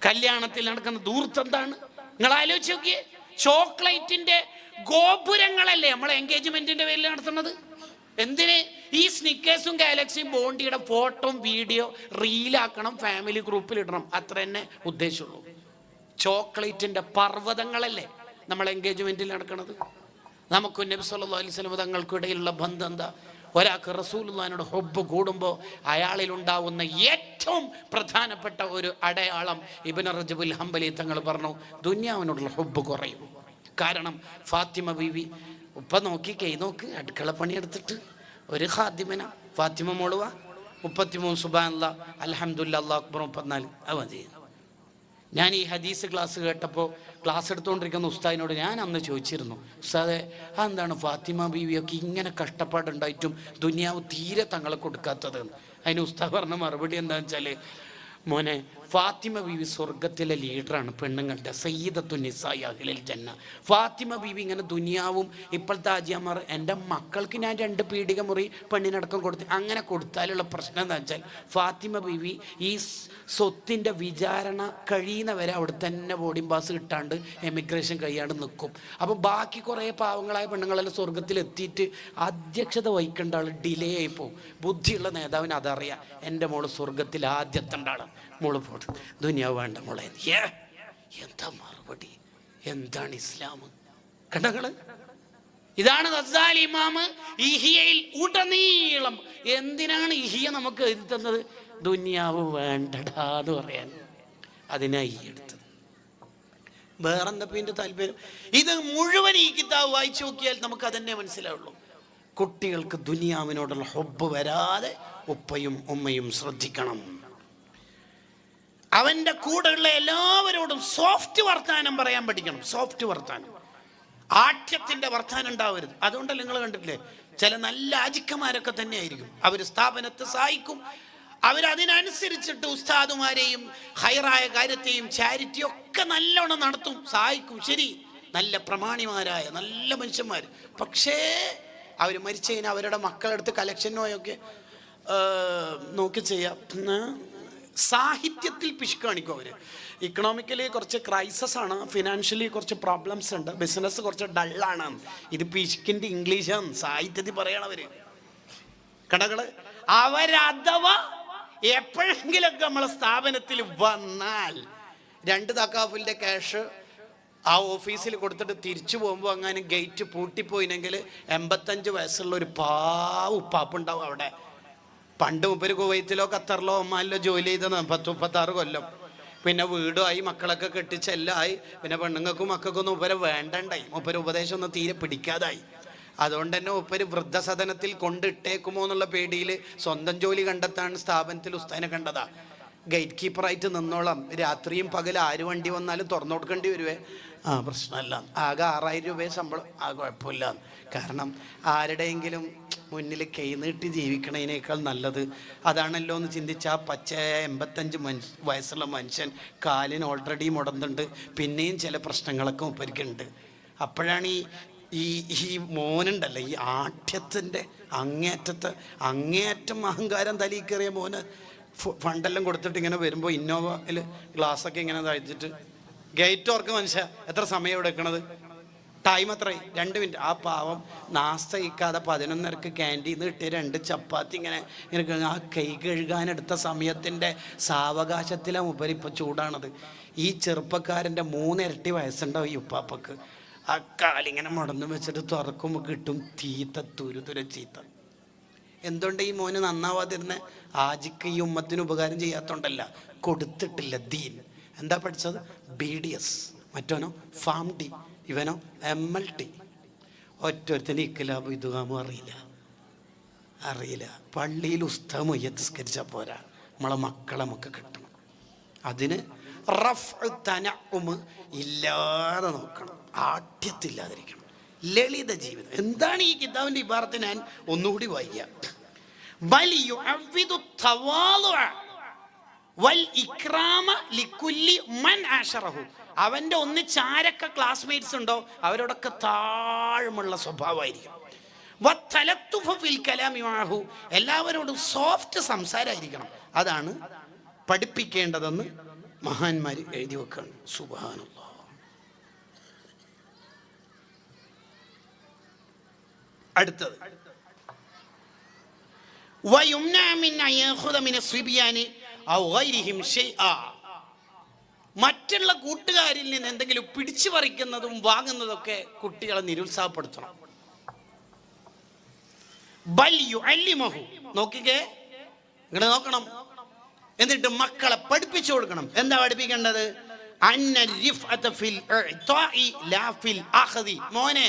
കല്യാണത്തിൽ നടക്കുന്ന ദൂർത്ത് എന്താണ് നിങ്ങൾ ആലോചിച്ച് നോക്കിയേ. ചോക്ലേറ്റിന്റെ ഗോപുരങ്ങളല്ലേ നമ്മളെ എൻഗേജ്മെന്റിന്റെ പേരിൽ നടത്തുന്നത്. എന്തിന്? ഈ സ്നിക്കേഴ്സും ഗാലക്സിയും ബോണ്ടിയുടെ ഫോട്ടോ വീഡിയോ റീലാക്കണം, ഫാമിലി ഗ്രൂപ്പിൽ ഇടണം, അത്ര തന്നെ ഉദ്ദേശമുള്ളൂ. ചോക്ലേറ്റിന്റെ പർവ്വതങ്ങളല്ലേ നമ്മൾ എൻഗേജ്മെന്റിൽ നടക്കുന്നത്. നമുക്ക് നബി സല്ലല്ലാഹു അലൈഹി വസല്ലം തങ്ങൾക്കിടയിലുള്ള ബന്ധം എന്താ? ഒരാൾക്ക് റസൂലുള്ളാഹിനോട് ഹുബ്ബ് കൂടുമ്പോൾ അയാളിൽ ഉണ്ടാവുന്ന ഏറ്റവും പ്രധാനപ്പെട്ട ഒരു അടയാളം ഇബ്നു റജബുൽ ഹംബലി തങ്ങൾ പറഞ്ഞു, ദുനിയാവിനോടുള്ള ഹുബ്ബ് കുറയും. കാരണം ഫാത്തിമ ബീവി ഉപ്പ നോക്ക് അടുക്കള പണിയെടുത്തിട്ട് ഒരു ഖാദിമന ഫാത്തിമ മോളുവ 33 സുബ്ഹാനല്ലാഹ് അൽഹംദുലില്ലാഹ് അല്ലാഹു അക്ബർ 34 അത് മതി. ഞാൻ ഈ ഹദീസ് ക്ലാസ് കേട്ടപ്പോൾ ക്ലാസ് എടുത്തുകൊണ്ടിരിക്കുന്ന ഉസ്താദിനോട് ഞാൻ അന്ന് ചോദിച്ചിരുന്നു, ഉസ്താദെ അതെന്താണ് ഫാത്തിമ ബീവിയൊക്കെ ഇങ്ങനെ കഷ്ടപ്പാടുണ്ടായിട്ടും ദുനിയാവ് തീരെ തങ്ങളെ കൊടുക്കാത്തത്? അതിന് ഉസ്താദ് പറഞ്ഞ മറുപടി എന്താണെന്ന് വെച്ചാൽ, മോനെ ഫാത്തിമ ബീവി സ്വർഗത്തിലെ ലീഡറാണ്, പെണ്ണുങ്ങളുടെ സയ്യിദത്തു നിസാഇ അഹ്ലിൽ ജന്ന. ഫാത്തിമ ബീവി ഇങ്ങനെ ദുനിയാവും ഇപ്പോഴത്തെ ആജിയമാർ എൻ്റെ മക്കൾക്ക് ഞാൻ 2 പീഡിക മുറി പെണ്ണിനടക്കം കൊടുത്ത് അങ്ങനെ കൊടുത്താലുള്ള പ്രശ്നം എന്താ വെച്ചാൽ, ഫാത്തിമ ബീവി ഈ സ്വത്തിൻ്റെ വിചാരണ കഴിയുന്നവരെ അവിടെ തന്നെ ബോർഡിംഗ് പാസ് കിട്ടാണ്ട് എമിഗ്രേഷൻ കഴിയാണ്ട് നിൽക്കും. അപ്പം ബാക്കി കുറേ പാവങ്ങളായ പെണ്ണുങ്ങളെല്ലാം സ്വർഗത്തിലെത്തിയിട്ട് അധ്യക്ഷത വഹിക്കേണ്ട ആൾ ഡിലേ ആയി പോകും. ബുദ്ധിയുള്ള നേതാവിന് അതറിയാം, എൻ്റെ മോള് സ്വർഗത്തിൽ ആദ്യത്തെ ആളാണ്, മോള് പോട്ടെ, ദുനിയാവ് വേണ്ട മോളെ. എന്താ മറുപടി? എന്താണ് ഇസ്ലാം? കണ്ടങ്ങള്, ഇതാണ് ഗസാലി ഇമാമ് ഇഹിയയിൽ ഉടനീളം എന്തിനാണ് ഇഹിയ നമുക്ക് എഴുതി തന്നത്? ദുനിയാവ് വേണ്ടടാന്ന് പറയാൻ. അതിനായി എടുത്തത്. വേറെന്താ പിന്നെ താല്പര്യം? ഇത് മുഴുവൻ ഈ കിതാബ് വായിച്ചു നോക്കിയാൽ നമുക്ക് അതന്നെ മനസ്സിലാവുള്ളൂ. കുട്ടികൾക്ക് ദുനിയാവിനോടുള്ള ഹുബ്ബ് വരാതെ ഉപ്പയും ഉമ്മയും ശ്രദ്ധിക്കണം. അവൻ്റെ കൂടെയുള്ള എല്ലാവരോടും സോഫ്റ്റ് വർത്താനം പറയാൻ പഠിക്കണം. സോഫ്റ്റ് വർത്താനം, ആഠ്യത്തിൻ്റെ വർത്താനം ഉണ്ടാവരുത്. അതുകൊണ്ടല്ല നിങ്ങൾ കണ്ടിട്ടില്ലേ, ചില നല്ല ആജിക്കന്മാരൊക്കെ തന്നെ ആയിരിക്കും, അവർ സ്ഥാപനത്തെ സഹായിക്കും, അവരതിനനുസരിച്ചിട്ട് ഉസ്താദുമാരെയും ഹൈറായ കാര്യത്തെയും ചാരിറ്റിയും ഒക്കെ നല്ലോണം നടത്തും, സഹായിക്കും. ശരി, നല്ല പ്രമാണിമാരായ നല്ല മനുഷ്യന്മാർ. പക്ഷേ അവർ മരിച്ചു കഴിഞ്ഞാൽ അവരുടെ മക്കളെടുത്ത് കലക്ഷനോയൊക്കെ നോക്കി ചെയ്യാം. സാഹിത്യത്തിൽ പിശുക്ക് കാണിക്കും അവർ. ഇക്കണോമിക്കലി കുറച്ച് ക്രൈസിസ് ആണ്, ഫിനാൻഷ്യലി കുറച്ച് പ്രോബ്ലംസ് ഉണ്ട്, ബിസിനസ് കുറച്ച് ഡള്ളാണ്. ഇത് പിശുക്കിൻ്റെ ഇംഗ്ലീഷാണ്, സാഹിത്യത്തിൽ പറയണവർ കടകള്. അവരഥവാ എപ്പോഴെങ്കിലൊക്കെ നമ്മളെ സ്ഥാപനത്തിൽ വന്നാൽ 2 തക്കാഫിൻ്റെ ക്യാഷ് ആ ഓഫീസിൽ കൊടുത്തിട്ട് തിരിച്ചു പോകുമ്പോൾ അങ്ങനെ ഗേറ്റ് പൂട്ടിപ്പോയിനെങ്കിൽ 85 വയസ്സുള്ള ഒരു ഉപ്പാപ്പുണ്ടാവും അവിടെ. പണ്ട് മുപ്പര് കുവൈത്തിലോ ഖത്തറിലോ ഒമാനിലോ ജോലി ചെയ്തത് 36 കൊല്ലം. പിന്നെ വീടുമായി, മക്കളൊക്കെ കെട്ടിച്ചെല്ലായി, പിന്നെ പെണ്ണുങ്ങൾക്കും മക്കൾക്കൊന്നും മുപ്പര് വേണ്ടണ്ടായി, മുപ്പര് ഉപദേശം ഒന്നും തീരെ പിടിക്കാതായി. അതുകൊണ്ട് തന്നെ മുപ്പര് വൃദ്ധസദനത്തിൽ കൊണ്ടിട്ടേക്കുമോ എന്നുള്ള പേടിയിൽ സ്വന്തം ജോലി കണ്ടെത്താൻ സ്ഥാപനത്തിൽ ഉസ്താദിനെ കണ്ടതാ. ഗേറ്റ് കീപ്പറായിട്ട് നിന്നോളാം, രാത്രിയും പകൽ ആര് വണ്ടി വന്നാലും തുറന്നു കൊടുക്കേണ്ടി വരുവേ. പ്രശ്നമല്ല, ആകെ 6000 രൂപയെ ശമ്പളം, കുഴപ്പമില്ല. കാരണം ആരുടെയെങ്കിലും മുന്നിൽ കൈ നീട്ടി ജീവിക്കണതിനേക്കാൾ നല്ലത് അതാണല്ലോ എന്ന് ചിന്തിച്ച് ആ പച്ചയായ 85 വയസ്സുള്ള മനുഷ്യൻ കാലിന് ഓൾറെഡി മുടന്നുണ്ട്, പിന്നെയും ചില പ്രശ്നങ്ങളൊക്കെ മുപ്പരിക്കുണ്ട്. അപ്പോഴാണ് ഈ മോനുണ്ടല്ലോ, ഈ ആഠ്യത്തിൻ്റെ അങ്ങേയറ്റം അഹങ്കാരം തലയിൽ കയറിയ മോന് ഫണ്ടെല്ലാം കൊടുത്തിട്ട് ഇങ്ങനെ വരുമ്പോൾ ഇന്നോവയിൽ ഗ്ലാസ്സൊക്കെ ഇങ്ങനെ തഴിച്ചിട്ട് ഗേറ്റ് ഓർക്ക് മനുഷ്യ എത്ര സമയം എടുക്കണത്, ടൈം എത്രയായി? 2 മിനിറ്റ്. ആ പാവം നാസ്ത കഴിക്കാതെ 11:30 ക്യാൻറ്റീന്ന് കിട്ടിയ 2 ചപ്പാത്തി ഇങ്ങനെ ആ കൈ കഴുകാനെടുത്ത സമയത്തിൻ്റെ സാവകാശത്തിലാണ് മുപ്പര് ഇപ്പോൾ ചൂടാണത്. ഈ ചെറുപ്പക്കാരൻ്റെ 3 ഇരട്ടി വയസ്സുണ്ടാവും ഈ ഉപ്പാപ്പക്ക്. ആ കാലിങ്ങനെ മുടന്നു വെച്ചിട്ട് തുറക്കുമ്പോൾ കിട്ടും തുരുതുര ചീത്ത. എന്തുകൊണ്ട് ഈ മോന് നന്നാവാതിരുന്ന? ആജിക്ക് ഈ ഉമ്മത്തിന് ഉപകാരം ചെയ്യാത്തോണ്ടല്ല, കൊടുത്തിട്ടില്ല ദീൻ. എന്താ പഠിച്ചത്? BDS, മറ്റോനോ ഫാം ഡി, ഇവനോ MLT. ഒറ്റൊരുത്തിന് ഇക്കലാബ് ഇതുകാമോ അറിയില്ല. പള്ളിയിൽ ഉസ്താദ് മയ്യത്ത് സ്കരിച്ചാൽ പോരാ, നമ്മളെ മക്കളെ നമുക്ക് കിട്ടണം. അതിന് റഫ് തനഉം ഇല്ലാതെ നോക്കണം, ആഠ്യത്തില്ലാതിരിക്കണം, ലളിത ജീവിതം. എന്താണ് ഈ കിതാബിൻ്റെ ഇബാറത്ത്? ഞാൻ ഒന്നുകൂടി വായിക്കാം. അവൻ്റെ ഒന്നിച്ചാരൊക്കെ ക്ലാസ്മേറ്റ്സ് ഉണ്ടോ അവരോടൊക്കെ താഴ്മുള്ള സ്വഭാവമായിരിക്കും. എല്ലാവരോടും സോഫ്റ്റ് സംസാരമായിരിക്കണം. അതാണ് പഠിപ്പിക്കേണ്ടതെന്ന് മഹാന്മാർ എഴുതി വെക്കാണ്. സുബ്ഹാനല്ലാഹ്. അടുത്തത് മറ്റുള്ള കൂട്ടുകാരിൽ നിന്ന് എന്തെങ്കിലും പിടിച്ചു പറിക്കുന്നതും വാങ്ങുന്നതൊക്കെ കുട്ടികളെ നിരുത്സാഹപ്പെടുത്തണം. നോക്കിക്കേ, ഇങ്ങനെ നോക്കണം. എന്നിട്ട് മക്കളെ പഠിപ്പിച്ചു കൊടുക്കണം. എന്താ പഠിപ്പിക്കേണ്ടത്? മോനെ,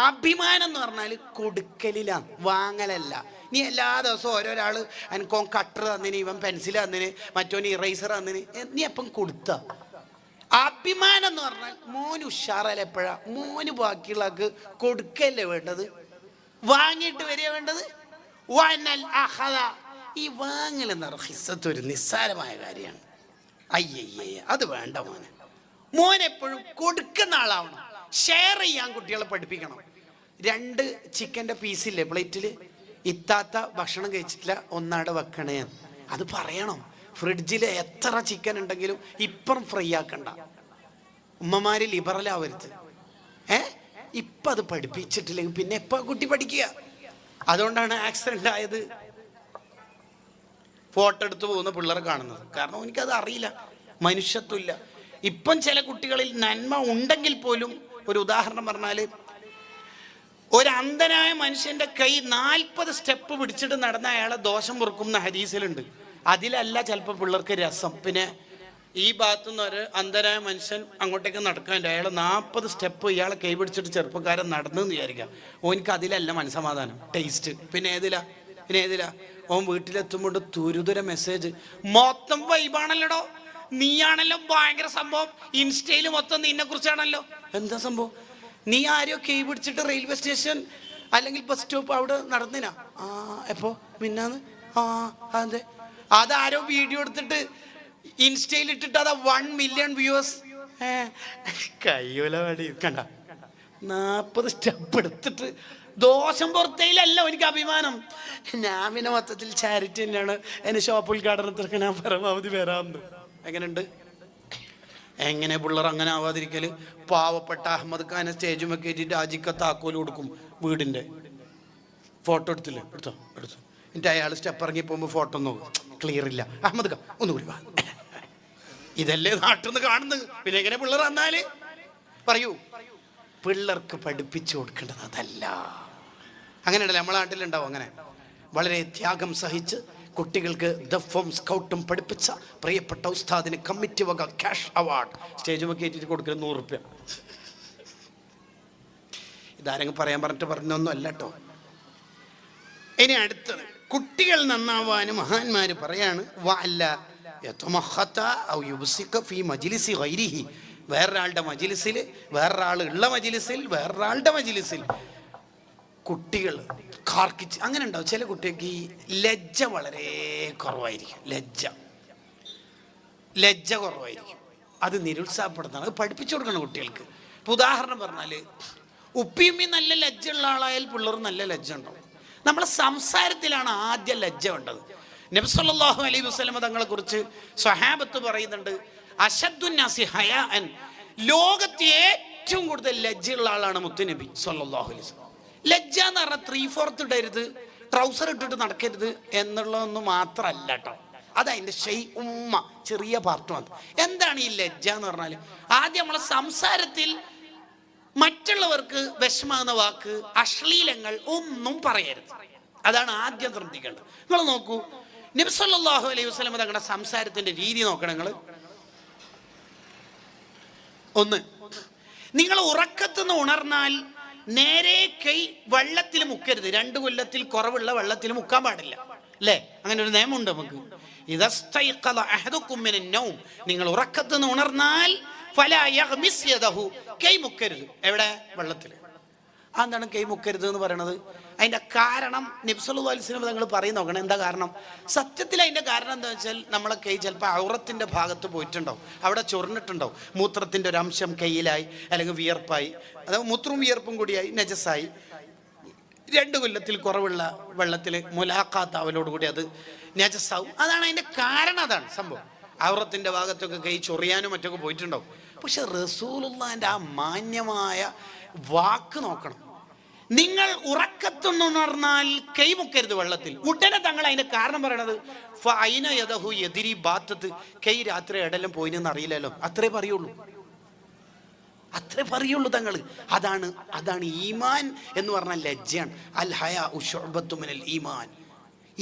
അഭിമാനം എന്ന് പറഞ്ഞാൽ കൊടുക്കലിലാണ്, വാങ്ങലല്ല. നീ എല്ലാ ദിവസവും ഓരോരാള് എനിക്കോ കട്ടർ തന്നിന്, ഇവൻ പെൻസിൽ തന്നിന്, മറ്റോന് ഇറേസർ തന്നിന്, നീ അപ്പം കൊടുത്ത. അഭിമാനം എന്ന് പറഞ്ഞാൽ മോന് ഉഷാറല്ല. എപ്പോഴാ മോന് ബാക്കിയുള്ളക്ക് കൊടുക്കല്ലേ വേണ്ടത്, വാങ്ങിയിട്ട് വരിക വേണ്ടത്. ഈ വാങ്ങലെന്ന് പറഞ്ഞ ഹിസ്സത്ത് ഒരു നിസ്സാരമായ കാര്യമാണ്. അയ്യയ്യേ, അത് വേണ്ട മോനെ. മോനെപ്പോഴും കൊടുക്കുന്ന ആളാവണം. ഷെയർ ചെയ്യാൻ കുട്ടികളെ പഠിപ്പിക്കണം. 2 ചിക്കൻ്റെ പീസില്ലേ പ്ലേറ്റിൽ, ഇത്താത്ത ഭക്ഷണം കഴിച്ചിട്ടില്ല, ഒന്നാടെ വെക്കണേ, അത് പറയണം. ഫ്രിഡ്ജിൽ എത്ര ചിക്കൻ ഉണ്ടെങ്കിലും ഇപ്പം ഫ്രൈ ആക്കണ്ട. ഉമ്മമാര് ലിബറലാവരുത്. ഇപ്പം അത് പഠിപ്പിച്ചിട്ടില്ലെങ്കിൽ പിന്നെ എപ്പോൾ കുട്ടി പഠിക്കുക? അതുകൊണ്ടാണ് ആക്സിഡന്റ് ആയത്, ഫോട്ടോ എടുത്ത് പോകുന്ന പിള്ളേരെ കാണുന്നത്. കാരണം എനിക്കത് അറിയില്ല, മനുഷ്യത്വമില്ല. ഇപ്പം ചില കുട്ടികളിൽ നന്മ ഉണ്ടെങ്കിൽ പോലും, ഒരു ഉദാഹരണം പറഞ്ഞാൽ, ഒരു അന്ധനായ മനുഷ്യന്റെ കൈ 40 സ്റ്റെപ്പ് പിടിച്ചിട്ട് നടന്ന അയാളെ ദോഷം പൊറുക്കുന്ന ഹദീസിലുണ്ട്. അതിലല്ല ചിലപ്പോൾ പിള്ളേർക്ക് രസം. പിന്നെ ഈ ഭാഗത്തുനിന്ന് ഒരു അന്ധനായ മനുഷ്യൻ അങ്ങോട്ടേക്ക് നടക്കാൻ, അയാൾ 40 സ്റ്റെപ്പ് ഇയാളെ കൈ പിടിച്ചിട്ട് ചെറുപ്പക്കാരൻ നടന്നെന്ന് വിചാരിക്കാം. ഓനിക്ക് അതിലല്ല മനസ്സമാധാനം, ടേസ്റ്റ്. പിന്നെ ഏതിലാ ഓൻ വീട്ടിലെത്തുമ്പോൾ തുരുതുര മെസ്സേജ്, മൊത്തം വൈബാണല്ലോടോ, നീയാണല്ലോ ഭയങ്കര സംഭവം, ഇൻസ്റ്റയിൽ മൊത്തം നിന്നെ കുറിച്ചാണല്ലോ. എന്താ സംഭവം? നീ ആരോ കൈ പിടിച്ചിട്ട് റെയിൽവേ സ്റ്റേഷൻ അല്ലെങ്കിൽ ബസ് സ്റ്റോപ്പ് അവിടെ നടന്നിനാ? എപ്പോ മിന്നാന്ന്? അതെ, അതാരോ വീഡിയോ എടുത്തിട്ട് ഇൻസ്റ്റയിൽ ഇട്ടിട്ട് അതാ 1 മില്യൺ വ്യൂവേഴ്സ്. കയ്യൂല വേണ്ടി കണ്ട 40 സ്റ്റെപ്പ് എടുത്തിട്ട് ദോഷം പുറത്തേലല്ല എനിക്ക് അഭിമാനം. ഞാൻ പിന്നെ മൊത്തത്തിൽ ചാരിറ്റി തന്നെയാണ്. എന്നെ ഷോപ്പ് ഉദ്ഘാടനത്തിനൊക്കെ ഞാൻ പരമാവധി വരാമെന്ന്. എങ്ങനെയുണ്ട്? എങ്ങനെ പിള്ളേർ അങ്ങനെ ആവാതിരിക്കല്? പാവപ്പെട്ട അഹമ്മദ് ഖാനെ സ്റ്റേജുമൊക്കെ കയറ്റിയിട്ട് ആജിക്ക താക്കോല് കൊടുക്കും വീടിൻ്റെ. ഫോട്ടോ എടുത്തില്ലേ? എടുത്തോ. എന്നിട്ട് അയാൾ സ്റ്റെപ്പ് ഇറങ്ങി പോകുമ്പോൾ ഫോട്ടോ നോക്കും, ക്ലിയർ ഇല്ല. അഹമ്മദ് ഖാൻ ഒന്നുകൂടി വാ. ഇതല്ലേ നാട്ടിൽ നിന്ന് കാണുന്നത്. പിന്നെ എങ്ങനെ പിള്ളേർ വന്നാല് പറയൂ? പിള്ളേർക്ക് പഠിപ്പിച്ചു കൊടുക്കേണ്ടത് അതല്ല. അങ്ങനെയല്ല നമ്മളെ നാട്ടിലുണ്ടാവും. അങ്ങനെ വളരെ ത്യാഗം സഹിച്ച് കുട്ടികൾക്ക് ദഫും സ്കൗട്ടും പഠിപ്പിച്ച പ്രിയപ്പെട്ട ഉസ്താദിന് കമ്മിറ്റി വക ക്യാഷ് അവാർഡ് സ്റ്റേജുമൊക്കെ കയറ്റിട്ട് കൊടുക്കുന്നത് 100 രൂപ. ഇതാരെങ്കിലും പറയാൻ പറഞ്ഞിട്ട് പറഞ്ഞൊന്നും അല്ല കേട്ടോ. ഇനി അടുത്തത്, കുട്ടികൾ നന്നാവാനും മഹാന്മാര് പറയാണ്, വേറൊരാളുടെ മജിലിസിൽ, വേറൊരാളുടെ മജിലിസിൽ കുട്ടികൾ കാർക്കിച്ച് അങ്ങനെ ഉണ്ടാവും. ചില കുട്ടികൾക്ക് ഈ ലജ്ജ വളരെ കുറവായിരിക്കും. ലജ്ജ കുറവായിരിക്കും. അത് നിരുത്സാഹപ്പെടുന്നതാണ്. അത് പഠിപ്പിച്ചു കൊടുക്കണം കുട്ടികൾക്ക്. ഇപ്പം ഉദാഹരണം പറഞ്ഞാൽ, ഉപ്പിയുമ്മി നല്ല ലജ്ജയുള്ള ആളായാൽ പിള്ളേർ നല്ല ലജ്ജ ഉണ്ടാവും. നമ്മളെ സംസാരത്തിലാണ് ആദ്യം ലജ്ജ വേണ്ടത്. നബി സല്ലല്ലാഹു അലൈഹി വസല്ലം തങ്ങളെ കുറിച്ച് സ്വഹാബത്ത് പറയുന്നുണ്ട്, അശദ്ദുന്നാസി ഹയാഅൻ, ലോകത്തെ ഏറ്റവും കൂടുതൽ ലജ്ജയുള്ള ആളാണ് മുത്തുനബി സല്ലല്ലാഹു അലൈഹി വസല്ലം. ലജ്ജ എന്ന് പറഞ്ഞാൽ 3/4 ഇടരുത്, ട്രൗസർ ഇട്ടിട്ട് നടക്കരുത് എന്നുള്ളതൊന്നും മാത്രമല്ല കേട്ടോ. അതതിൻ്റെ ചെറിയ പാർട്ട് മാത്രം. എന്താണ് ഈ ലജ്ജ എന്ന് പറഞ്ഞാൽ? ആദ്യം നമ്മളെ സംസാരത്തിൽ മറ്റുള്ളവർക്ക് വിഷമാകുന്ന വാക്ക്, അശ്ലീലങ്ങൾ ഒന്നും പറയരുത്. അതാണ് ആദ്യം ശ്രദ്ധിക്കേണ്ടത്. നിങ്ങൾ നോക്കൂ, നബി സല്ലല്ലാഹു അലൈഹി വസല്ലം തങ്ങളുടെ സംസാരത്തിന്റെ രീതി നോക്കണം നിങ്ങൾ. ഒന്ന്, നിങ്ങൾ ഉറക്കത്തുനിന്ന് ഉണർന്നാൽ നേരെ കൈ വെള്ളത്തിൽ മുക്കരുത്. 2 കൊല്ലത്തിൽ കുറവുള്ള വെള്ളത്തിൽ മുക്കാൻ പാടില്ല, അല്ലേ? അങ്ങനെ ഒരു നിയമമുണ്ട് നമുക്ക്. നിങ്ങൾ ഉറക്കത്തുനിന്ന് ഉണർന്നാൽ കൈ മുക്കരുത്. എവിടെ? വെള്ളത്തിൽ. അതെന്താണ് കൈ മുക്കരുത് എന്ന് പറയണത്? അതിൻ്റെ കാരണം നബി സല്ലല്ലാഹു അലൈഹി വസല്ലം തങ്ങൾ പറയുന്ന നോക്കണം. എന്താ കാരണം? സത്യത്തിൽ അതിൻ്റെ കാരണം എന്താ വെച്ചാൽ, നമ്മളെ കൈ ചിലപ്പോൾ ഔറത്തിൻ്റെ ഭാഗത്ത് പോയിട്ടുണ്ടാവും, അവിടെ ചൊറിഞ്ഞിട്ടുണ്ടാവും, മൂത്രത്തിൻ്റെ ഒരു അംശം കയ്യിലായി, അല്ലെങ്കിൽ വിയർപ്പായി, അതായത് മൂത്രവും വിയർപ്പും കൂടിയായി നജസായി. 2 കൊല്ലത്തിൽ കുറവുള്ള വെള്ളത്തിൽ മുലാഖാത്ത് അവലോടുകൂടി അത് നജസാവും. അതാണ് അതിൻ്റെ കാരണം, അതാണ് സംഭവം. ഔറത്തിൻ്റെ ഭാഗത്തൊക്കെ കൈ ചൊറിയാനും മറ്റൊക്കെ പോയിട്ടുണ്ടാവും. പക്ഷെ റസൂലുള്ളാഹിൻ്റെ ആ മാന്യമായ വാക്ക് നോക്കണം. നിങ്ങൾ ഉറക്കത്തുണർന്നാൽ കൈമുക്കരുത് വെള്ളത്തിൽ. ഉടനെ തങ്ങൾ അതിന്റെ കാരണം പറയണത് കൈ രാത്രി എടെല്ലാം പോയിനെന്ന് അറിയില്ലല്ലോ, അത്രേ പറയുള്ളൂ, അത്രേ പറയുള്ളൂ തങ്ങൾ. അതാണ് ഈമാൻ എന്ന് പറഞ്ഞാൽ ലജ്ജയാണ്. അൽ ഹയാ ശുഅബത്തുൻ മിനൽ ഈമാൻ.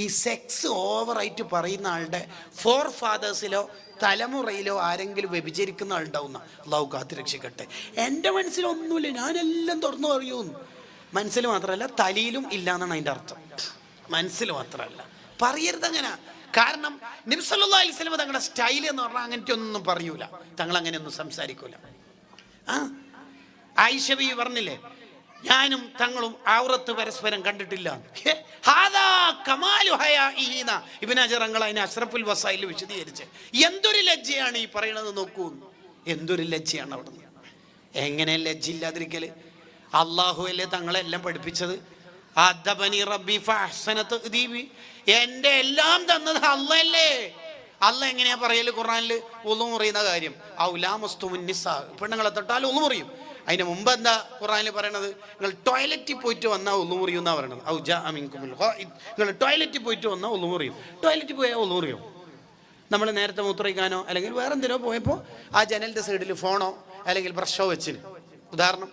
ഈ സെക്സ് ഓവറായിട്ട് പറയുന്ന ആളുടെ ഫോർ ഫാദേഴ്സിലോ തലമുറയിലോ ആരെങ്കിലും വ്യഭിചരിക്കുന്ന ആളുണ്ടാവുന്ന അള്ളാഹു കാത്ത് രക്ഷിക്കട്ടെ. എൻ്റെ മനസ്സിലൊന്നുമില്ല, ഞാനെല്ലാം തുറന്നു പറയുമെന്ന്. മനസ്സിൽ മാത്രമല്ല തലയിലും ഇല്ല എന്നാണ് അതിൻ്റെ അർത്ഥം. മനസ്സിൽ മാത്രമല്ല, പറയരുത് അങ്ങനെ. കാരണം നബി സല്ലല്ലാഹു അലൈഹി വസല്ലം തങ്ങളുടെ സ്റ്റൈൽ എന്ന് പറഞ്ഞാൽ അങ്ങനത്തെ ഒന്നും പറയൂല, തങ്ങൾ അങ്ങനെയൊന്നും സംസാരിക്കൂല. ആയിഷ ബീവി പറഞ്ഞില്ലേ, ഞാനും തങ്ങളും ഔറത്ത് പരസ്പരം കണ്ടിട്ടില്ല. ഇബ്നു ഹജർ അതിനെ അഷ്റഫുൽ വസായിൽ വിശദീകരിച്ച് എന്തൊരു ലജ്ജയാണ് ഈ പറയണത് നോക്കൂ, എന്തൊരു ലജ്ജയാണ് അവിടെ. എങ്ങനെ ലജ്ജ ഇല്ലാതിരിക്കല്? അള്ളാഹു അല്ലേ തങ്ങളെല്ലാം പഠിപ്പിച്ചത്. എന്റെ എല്ലാം തന്നത് അള്ളയല്ലേ. അള്ള എങ്ങനെയാ പറയല് ഖുർആനില്? ഒളു മുറിയുന്ന കാര്യം, പെണ്ണുങ്ങളെ തൊട്ടാൽ ഒളു മുറിയും. അതിന് മുമ്പ് എന്താ ഖുർആനിൽ പറയണത്? നിങ്ങൾ ടോയ്ലറ്റിൽ പോയിട്ട് വന്നാൽ ഒളു മുറിയും എന്നാ പറയണത്. നിങ്ങൾ ടോയ്ലറ്റിൽ പോയിട്ട് വന്നാൽ ഒളു മുറിയും. ടോയ്ലറ്റിൽ പോയാൽ ഒളു മുറിയും. നമ്മൾ നേരത്തെ മൂത്രയിക്കാനോ അല്ലെങ്കിൽ വേറെന്തിനോ പോയപ്പോൾ ആ ജനലിന്റെ സൈഡിൽ ഫോണോ അല്ലെങ്കിൽ ബ്രഷോ വെച്ചിന്, ഉദാഹരണം,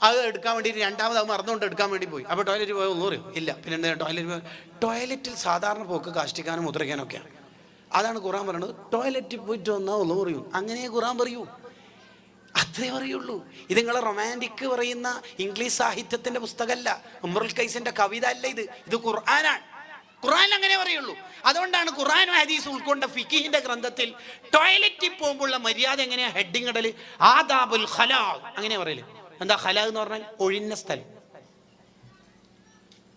അത് എടുക്കാൻ വേണ്ടിയിട്ട് രണ്ടാമത് അത് മറന്നുകൊണ്ട് എടുക്കാൻ വേണ്ടി പോയി. അപ്പോൾ ടോയ്ലറ്റിൽ പോയാൽ ഒന്നും അറിയും ഇല്ല. പിന്നെ എന്താ ടോയ്ലറ്റിൽ സാധാരണ പോക്ക് കാഷ്ടിക്കാനും മുദ്രയ്ക്കാനും ഒക്കെയാണ്. അതാണ് ഖുർആൻ പറയുന്നത്. ടോയ്ലറ്റിൽ പോയിട്ട് വന്നാൽ ഒന്നും അറിയും. അങ്ങനെ ഖുർആൻ പറയൂ, അത്രേ പറയുള്ളൂ. ഇത് നിങ്ങൾ റൊമാൻറ്റിക് പറയുന്ന ഇംഗ്ലീഷ് സാഹിത്യത്തിന്റെ പുസ്തകമല്ല, ഉംറുൽ ഖൈസിന്റെ കവിത അല്ല ഇത് ഖുർആനാണ്. ഖുർആൻ അങ്ങനെ പറയുള്ളൂ. അതുകൊണ്ടാണ് ഖുർആനും ഹദീസ് ഉൾക്കൊണ്ട ഫിഖിഹിന്റെ ഗ്രന്ഥത്തിൽ ടോയ്ലറ്റിൽ പോകുമ്പോഴുള്ള മര്യാദ എങ്ങനെയാ ഹെഡിങ് ഇടല്? ആദാബുൽ ഖലാ അങ്ങനെ പറയല്. എന്താ ഖലാ എന്ന് പറഞ്ഞാൽ? ഒഴിഞ്ഞ സ്ഥലം.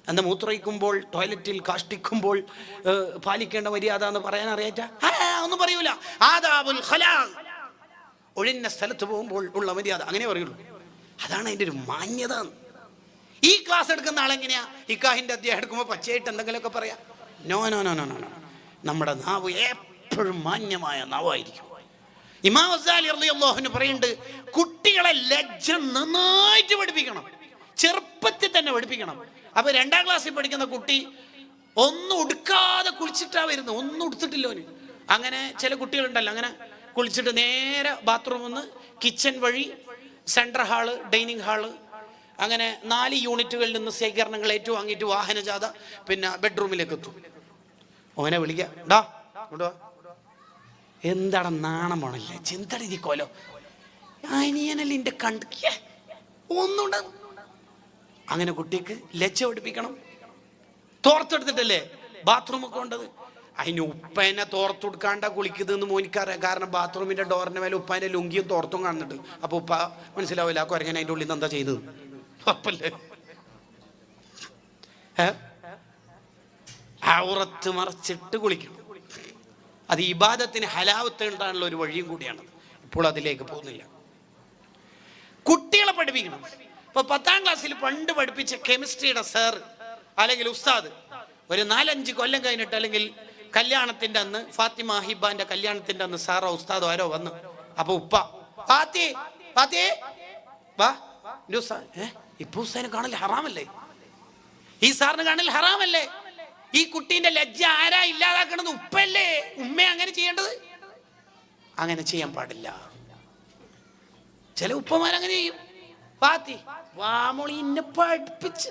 എന്താ മൂത്രയിക്കുമ്പോൾ ടോയ്ലറ്റിൽ കാഷ്ടിക്കുമ്പോൾ പാലിക്കേണ്ട മര്യാദ എന്ന് പറയാൻ അറിയാറ്റ ഒന്നും പറയൂല. ആദാബുൽ ഖലാ, ഒഴിഞ്ഞ സ്ഥലത്ത് പോകുമ്പോൾ ഉള്ള മര്യാദ അങ്ങനെ പറയുള്ളൂ. അതാണ് അതിൻ്റെ ഒരു മാന്യത. ഈ ക്ലാസ് എടുക്കുന്ന ആളെങ്ങനെയാ ഇക്കാഹിന്റെ അധ്യായം എടുക്കുമ്പോൾ പച്ചയായിട്ട് എന്തെങ്കിലുമൊക്കെ പറയാം? No no no no no. നമ്മുടെ നാവ് എപ്പോഴും മാന്യമായ നാവായിരിക്കും. ഇമാം ഗസാലി റളിയല്ലാഹു അൻഹു പറയുന്നുണ്ട്, കുട്ടികളെ ലജ്ജ നന്നായിട്ട് പഠിപ്പിക്കണം, ചെറുപ്പത്തിൽ തന്നെ പഠിപ്പിക്കണം. അപ്പൊ 2ാം ക്ലാസ്സിൽ പഠിക്കുന്ന കുട്ടി ഒന്നും ഉടുക്കാതെ കുളിച്ചിട്ടാ വരുന്നത്, ഒന്നും ഉടുത്തിട്ടില്ലോ. അങ്ങനെ ചില കുട്ടികളുണ്ടല്ലോ, അങ്ങനെ കുളിച്ചിട്ട് നേരെ ബാത്റൂമിൽ നിന്ന് കിച്ചൺ വഴി സെൻട്രൽ ഹാള്, ഡൈനിങ് ഹാള്, അങ്ങനെ 4 യൂണിറ്റുകളിൽ നിന്ന് ശേഖരണങ്ങൾ ഏറ്റുവാങ്ങിയിട്ട് വാഹനജാഥ പിന്നെ ബെഡ്റൂമിലേക്ക് എത്തും. ഓനെ വിളിക്കാം, ഡാ കൊണ്ടുവാ. എന്താണ് നാണം പോണല്ലേ, ചിന്തടിക്കോലോ, അനിയനല്ലേ എൻ്റെ കണ്ടിക്ക ഒന്നുണ്ട്. അങ്ങനെ കുട്ടിക്ക് ലജ്ജ പഠിപ്പിക്കണം. തോർത്തെടുത്തിട്ടല്ലേ ബാത്റൂമൊക്കെ ഉണ്ടത്. അതിന് ഉപ്പേനെ തോർത്തെടുക്കാണ്ട കുളിക്കുന്നതെന്ന് മോനിക്കറിയാം. കാരണം ബാത്റൂമിന്റെ ഡോറിന്റെ മേലെ ഉപ്പാന്റെ ലുങ്കിയും തോർത്തും കാണുന്നുണ്ട്. അപ്പൊ ഉപ്പ മനസ്സിലാവില്ല ആ കുരങ്ങൻ അതിൻ്റെ ഉള്ളിൽ നിന്ന് എന്താ ചെയ്തത്. ഉറപ്പല്ലേ? ഔറത്ത് മറച്ചിട്ട് കുളിക്കണം. അത് ഇബാദത്തിന് ഹലാവത്ത് ഉണ്ടാകാനുള്ള ഒരു വഴിയും കൂടിയാണ്. ഇപ്പോൾ അതിലേക്ക് പോകുന്നില്ല. കുട്ടികളെ പഠിപ്പിക്കണം. ഇപ്പൊ 10ാം ക്ലാസ്സിൽ പണ്ട് പഠിപ്പിച്ച കെമിസ്ട്രിയുടെ സാർ അല്ലെങ്കിൽ ഉസ്താദ് ഒരു 4-5 കൊല്ലം കഴിഞ്ഞിട്ട് അല്ലെങ്കിൽ കല്യാണത്തിന്റെ അന്ന്, ഫാത്തിമ ഹിബാന്റെ കല്യാണത്തിന്റെ അന്ന് സാറോ ഉസ്താദോ ആരോ വന്നു. അപ്പൊ ഉപ്പ വാ, ഇപ്പൊ ഉസ്താദിനെ കാണൽ ഹറാമല്ലേ? ഈ സാറിന് കാണൽ ഹറാമല്ലേ? ഈ കുട്ടീന്റെ ലജ്ജ ആരാ ഇല്ലാതാക്കണത്? ഉപ്പല്ലേ? ഉമ്മ അങ്ങനെ ചെയ്യേണ്ടത്? അങ്ങനെ ചെയ്യാൻ പാടില്ല. ചില ഉപ്പമാരങ്ങനെ ചെയ്യും. വാമോളി എന്നെ പഠിപ്പിച്ച്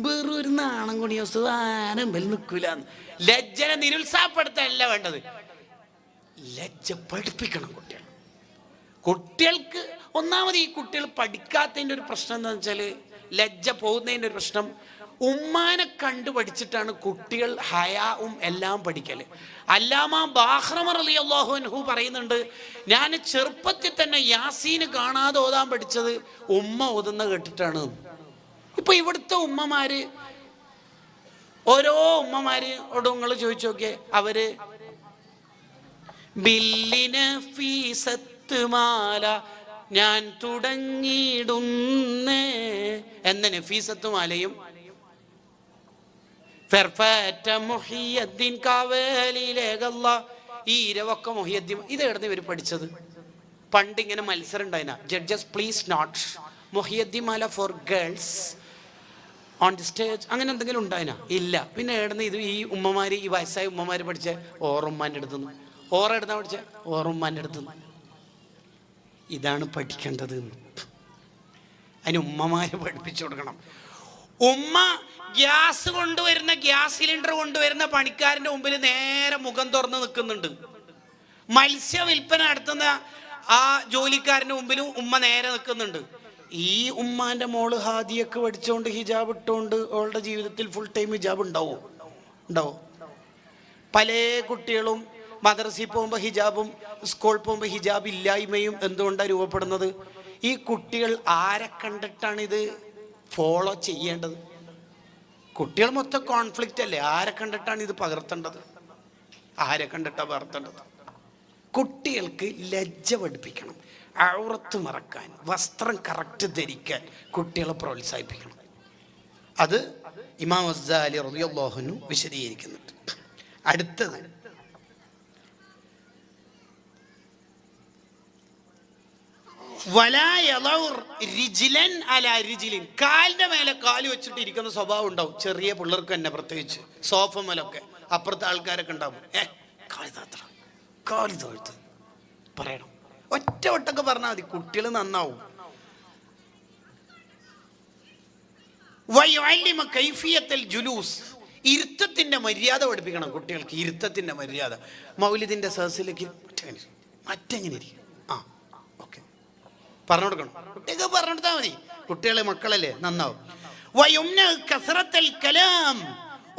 വേറൊരു നാണം കൂടി ആരമ്പൽ നിൽക്കൂലെന്ന്. ലജ്ജനെ നിരുത്സാഹപ്പെടുത്തല്ല വേണ്ടത്, ലജ്ജ പഠിപ്പിക്കണം കുട്ടികൾക്ക്. ഒന്നാമത് ഈ കുട്ടികൾ പഠിക്കാത്തതിൻ്റെ ഒരു പ്രശ്നം എന്താണെന്ന് വെച്ചാൽ, ലജ്ജ പോകുന്നതിൻ്റെ ഒരു പ്രശ്നം, ഉമ്മാനെ കണ്ടു പഠിച്ചിട്ടാണ് കുട്ടികൾ ഹയാവും എല്ലാം പഠിക്കല്. അല്ലാമ ബാഖ്റമ റളിയല്ലാഹു അൻഹു പറയുന്നുണ്ട്, ഞാൻ ചെറുപ്പത്തിൽ തന്നെ യാസീന് കാണാതെ ഓതാൻ പഠിച്ചത് ഉമ്മ ഓതുന്ന കേട്ടിട്ടാണ്. ഇപ്പൊ ഇവിടുത്തെ ഉമ്മമാര്, ഓരോ ഉമ്മമാരോട് നിങ്ങൾ ചോദിച്ചു നോക്കിയേ, അവര് ബില്ലിന് ഫീസത്ത് മാല ഞാൻ തുടങ്ങിയിടുന്നേ എന്ന നഫീസത്ത് മാലയും ഫർഫാറ്റ മുഹിയദ്ദീൻ കാവലിലേകല്ല ഈ ഇരവൊക്കെ മൊഹിയദ്ദീൻ ഇതെവിടുന്ന് ഇവർ പഠിച്ചത്? പണ്ട് ഇങ്ങനെ മത്സരം ഉണ്ടായിന, judges please note Mohiyuddin four girls on the stage, അങ്ങനെ എന്തെങ്കിലും ഉണ്ടായിന? ഇല്ല. പിന്നെ എവിടുന്ന് ഇത് ഈ ഉമ്മമാര്, ഈ വയസ്സായ ഉമ്മമാര് പഠിച്ച? ഓറുമ്മാൻ്റെ അടുത്തുനിന്ന്. എടുത്താ പഠിച്ച? ഓറുമ്മാൻ്റെ അടുത്തുനിന്ന്. ഇതാണ് പഠിക്കേണ്ടത്. അതിന് ഉമ്മമാര് പഠിപ്പിച്ചു കൊടുക്കണം. ഉമ്മ ഗ്യാസ് കൊണ്ടുവരുന്ന, ഗ്യാസ് സിലിണ്ടർ കൊണ്ടുവരുന്ന പണിക്കാരൻ്റെ മുമ്പിൽ നേരെ മുഖം തുറന്ന് നിൽക്കുന്നുണ്ട്. മത്സ്യ വിൽപ്പന നടത്തുന്ന ആ ജോലിക്കാരൻ്റെ മുമ്പിലും ഉമ്മ നേരെ നിൽക്കുന്നുണ്ട്. ഈ ഉമ്മാന്റെ മോള് ഹാദിയൊക്കെ പഠിച്ചുകൊണ്ട് ഹിജാബ് ഇട്ടുകൊണ്ട് അവളുടെ ജീവിതത്തിൽ ഫുൾ ടൈം ഹിജാബ് ഉണ്ടാവും? പല കുട്ടികളും മദ്രസയിൽ പോകുമ്പോൾ ഹിജാബും സ്കൂളിൽ പോകുമ്പോൾ ഹിജാബ് ഇല്ലായ്മയും എന്തുകൊണ്ടാണ് രൂപപ്പെടുന്നത്? ഈ കുട്ടികൾ ആരെ കണ്ടിട്ടാണ് ഇത് ഫോളോ ചെയ്യേണ്ടത്? കുട്ടികൾ മൊത്തം കോൺഫ്ലിക്റ്റ് അല്ലേ? ആരെ കണ്ടിട്ടാണ് ഇത് പകർത്തേണ്ടത്? ആരെ കണ്ടിട്ടാണ് പകർത്തേണ്ടത്? കുട്ടികൾക്ക് ലജ്ജ പഠിപ്പിക്കണം, ഔറത്ത് മറക്കാൻ, വസ്ത്രം കറക്റ്റ് ധരിക്കാൻ കുട്ടികളെ പ്രോത്സാഹിപ്പിക്കണം. അത് ഇമാം ഗസാലി റളിയല്ലാഹു അൻഹു വിശദീകരിക്കുന്നുണ്ട്. അടുത്തത് കാലിന്റെ മേലെ കാല് വെച്ചിട്ട് ഇരിക്കുന്ന സ്വഭാവം ഉണ്ടാവും ചെറിയ പിള്ളേർക്ക് തന്നെ, പ്രത്യേകിച്ച് സോഫ മേലൊക്കെ. അപ്പുറത്തെ ആൾക്കാരൊക്കെ ഉണ്ടാവും, കാല് തോഴ്ത്ത് പറയണം. ഒറ്റ വട്ടൊക്കെ പറഞ്ഞാൽ മതി, കുട്ടികൾ നന്നാവും. ജുലൂസ്, ഇരുത്തത്തിന്റെ മര്യാദ പഠിപ്പിക്കണം കുട്ടികൾക്ക്. ഇരുത്തത്തിന്റെ മര്യാദ മൗലിദിന്റെ സദസ്സിലേക്ക് മറ്റെങ്ങനെ ഇരിക്കും? ഓക്കെ പറഞ്ഞു കൊടുക്കണം. കുട്ടികൾക്ക് പറഞ്ഞു കൊടുത്താൽ മതി. കുട്ടികളെ മക്കളല്ലേ, നന്നാവും.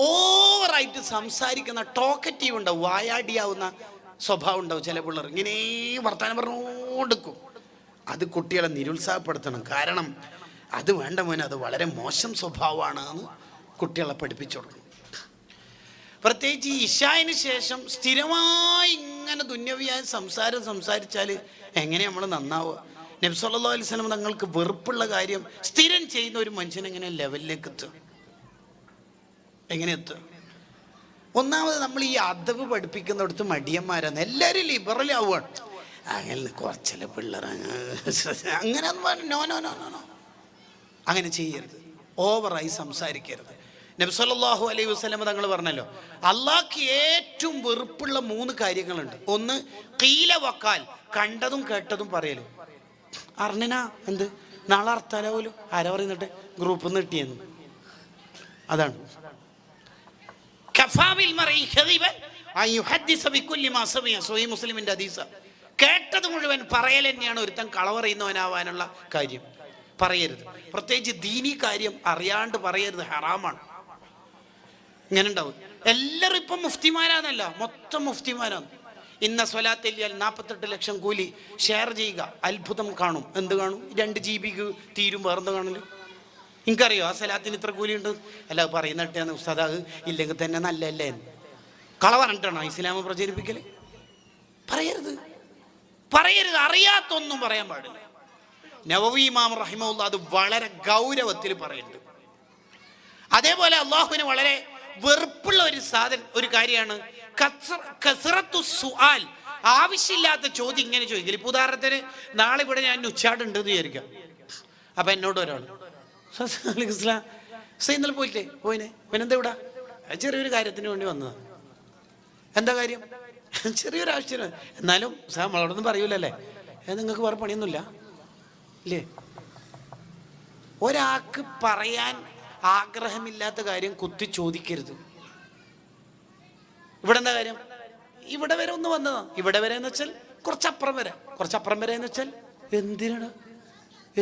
ഓവറായിട്ട് സംസാരിക്കുന്ന, ടോക്കറ്റീവ് ഉണ്ടാവും, വായാടിയാവുന്ന സ്വഭാവം ഉണ്ടാവും ചില പിള്ളേർ. ഇങ്ങനെ വർത്താനം പറഞ്ഞുകൊടുക്കും. അത് കുട്ടികളെ നിരുത്സാഹപ്പെടുത്തണം. കാരണം അത് വേണ്ട മോനെ, അത് വളരെ മോശം സ്വഭാവമാണ് എന്ന് കുട്ടികളെ പഠിപ്പിച്ചു കൊടുക്കണം. പ്രത്യേകിച്ച് ഈ ഇശായിന് ശേഷം സ്ഥിരമായി ഇങ്ങനെ ദുന്യവിയായ സംസാരിച്ചാൽ എങ്ങനെ നമ്മൾ നന്നാവുക? നബി സല്ലല്ലാഹു അലൈഹി വസല്ലം തങ്ങൾക്ക് വെറുപ്പുള്ള കാര്യം സ്ഥിരം ചെയ്യുന്ന ഒരു മനുഷ്യൻ എങ്ങനെ ലെവലിലേക്ക് എത്തുക? എങ്ങനെ എത്തുക? ഒന്നാമത് നമ്മൾ ഈ അദബ് പഠിപ്പിക്കുന്നിടത്ത് മടിയന്മാരാണ്. എല്ലാവരും ലിബറൽ ആവുകയാണ്. അങ്ങനെ കുറച്ചല്ലേ പിള്ളേർ അങ്ങനെ നോ നോ നോ നോ അങ്ങനെ ചെയ്യരുത്. ഓവറായി സംസാരിക്കരുത്. നബി സല്ലല്ലാഹു അലൈഹി വസല്ലം തങ്ങൾ പറഞ്ഞല്ലോ, അള്ളാഹ്ക്ക് ഏറ്റവും വെറുപ്പുള്ള 3 കാര്യങ്ങളുണ്ട്. ഒന്ന് ഖീല വഖാൽ, കണ്ടതും കേട്ടതും പറയല്. അറിഞ്ഞനാ എന്ത് നാളെ അർത്താലോ പോലും ആരാ പറയുന്നിട്ട് ഗ്രൂപ്പിൽ നിന്ന് കിട്ടിയെന്ന്. അതാണ് മുസ്ലിമിന്റെ ഹദീസ്. കേട്ടത് മുഴുവൻ പറയൽ തന്നെയാണ് ഒരുത്തൻ കളവറിയുന്നവനാവാനുള്ള കാര്യം. പറയരുത്. പ്രത്യേകിച്ച് ദീനി കാര്യം അറിയാണ്ട് പറയരുത്, ഹറാമാണ്. ഇങ്ങനെ ഉണ്ടാവും. എല്ലാവരും ഇപ്പം മുഫ്തിമാരാന്നല്ല, മൊത്തം മുഫ്തിമാരാണ്. ഇന്ന സ്വലാത്തില്ലാൽ 48 ലക്ഷം കൂലി ഷെയർ ചെയ്യുക, അത്ഭുതം കാണും. എന്ത് കാണും? 2 GB തീരും. വേറെന്ത് കാണില്ല? എനിക്കറിയോ ആ സ്വലാത്തിന് ഇത്ര കൂലി ഉണ്ട്? അല്ല പറയുന്നിട്ടാണ് ഉസ്താദ്, അത് ഇല്ലെങ്കിൽ തന്നെ നല്ലല്ലേ. കള പറഞ്ഞിട്ടാണോ ഇസ്ലാമ പ്രചരിപ്പിക്കല്? പറയരുത്. അറിയാത്തൊന്നും പറയാൻ പാടില്ല. നവവി ഇമാം റഹിമഹുല്ലാ അത് വളരെ ഗൗരവത്തിൽ പറയുന്നുണ്ട്. അതേപോലെ അള്ളാഹുവിന് വളരെ വെറുപ്പുള്ള ഒരു കാര്യമാണ് കസ്റത്തു സുആൽ, ആവശ്യമില്ലാത്ത ചോദ്യം ഇങ്ങനെ ചോദിക്കല്. ഇപ്പൊ ഉദാഹരണത്തിന് നാളെ ഇവിടെ ഞാൻ ഉച്ചാടുണ്ട് എന്ന് വിചാരിക്കാം. അപ്പൊ എന്നോട് ഒരാൾ ഇന്നലെ പോയിനെ പിന്നെന്താ ഇവിടെ? ചെറിയൊരു കാര്യത്തിന് വേണ്ടി വന്നതാണ്. എന്താ കാര്യം? ചെറിയൊരു ആവശ്യം. എന്നാലും നമ്മളോടൊന്നും പറയൂലല്ലേ, നിങ്ങൾക്ക് വേറെ പണിയൊന്നുമില്ല ഇല്ലേ? ഒരാൾക്ക് പറയാൻ ആഗ്രഹമില്ലാത്ത കാര്യം കുത്തി ചോദിക്കരുത്. ഇവിടെ എന്താ കാര്യം? ഇവിടെ വരെ ഒന്ന് വന്നതാണ്. ഇവിടെ വരെ എന്ന് വെച്ചാൽ കുറച്ചപ്പുറം വരെ എന്ന് വെച്ചാൽ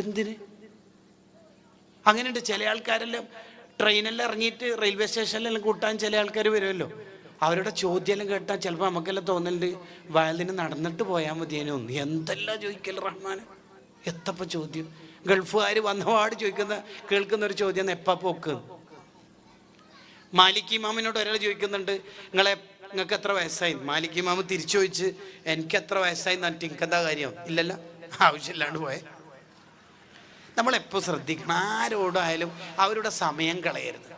എന്തിന്? അങ്ങനെയുണ്ട്. ചില ആൾക്കാരെല്ലാം ട്രെയിനെല്ലാം ഇറങ്ങിയിട്ട് റെയിൽവേ സ്റ്റേഷനിലെല്ലാം കൂട്ടാൻ ചില ആൾക്കാർ വരുമല്ലോ. അവരുടെ ചോദ്യമെല്ലാം കേട്ടാൽ ചിലപ്പോൾ നമുക്കെല്ലാം തോന്നലുണ്ട് വയലിന് നടന്നിട്ട് പോയാൽ മതിയേനോ. എന്തെല്ലാം ചോദിക്കൽ റഹ്മാൻ, എത്തപ്പ ചോദ്യം. ഗൾഫുകാർ വന്നപാട് കേൾക്കുന്ന ഒരു ചോദ്യം, എപ്പാ പോക്ക്? മാലിക് ഇമാമിനോട് ഒരാൾ ചോദിക്കുന്നുണ്ട്, നിങ്ങൾക്ക് എത്ര വയസ്സായി? മാലിക് ഇമാമ് തിരിച്ചു ചോദിച്ച്, എനിക്ക് എത്ര വയസ്സായി എന്നിട്ട് എനിക്കെന്താ കാര്യം? ഇല്ലല്ലോ, ആവശ്യമില്ലാണ്ട് പോയെ. നമ്മളെപ്പോൾ ശ്രദ്ധിക്കണം, ആരോടായാലും അവരുടെ സമയം കളയരുത്.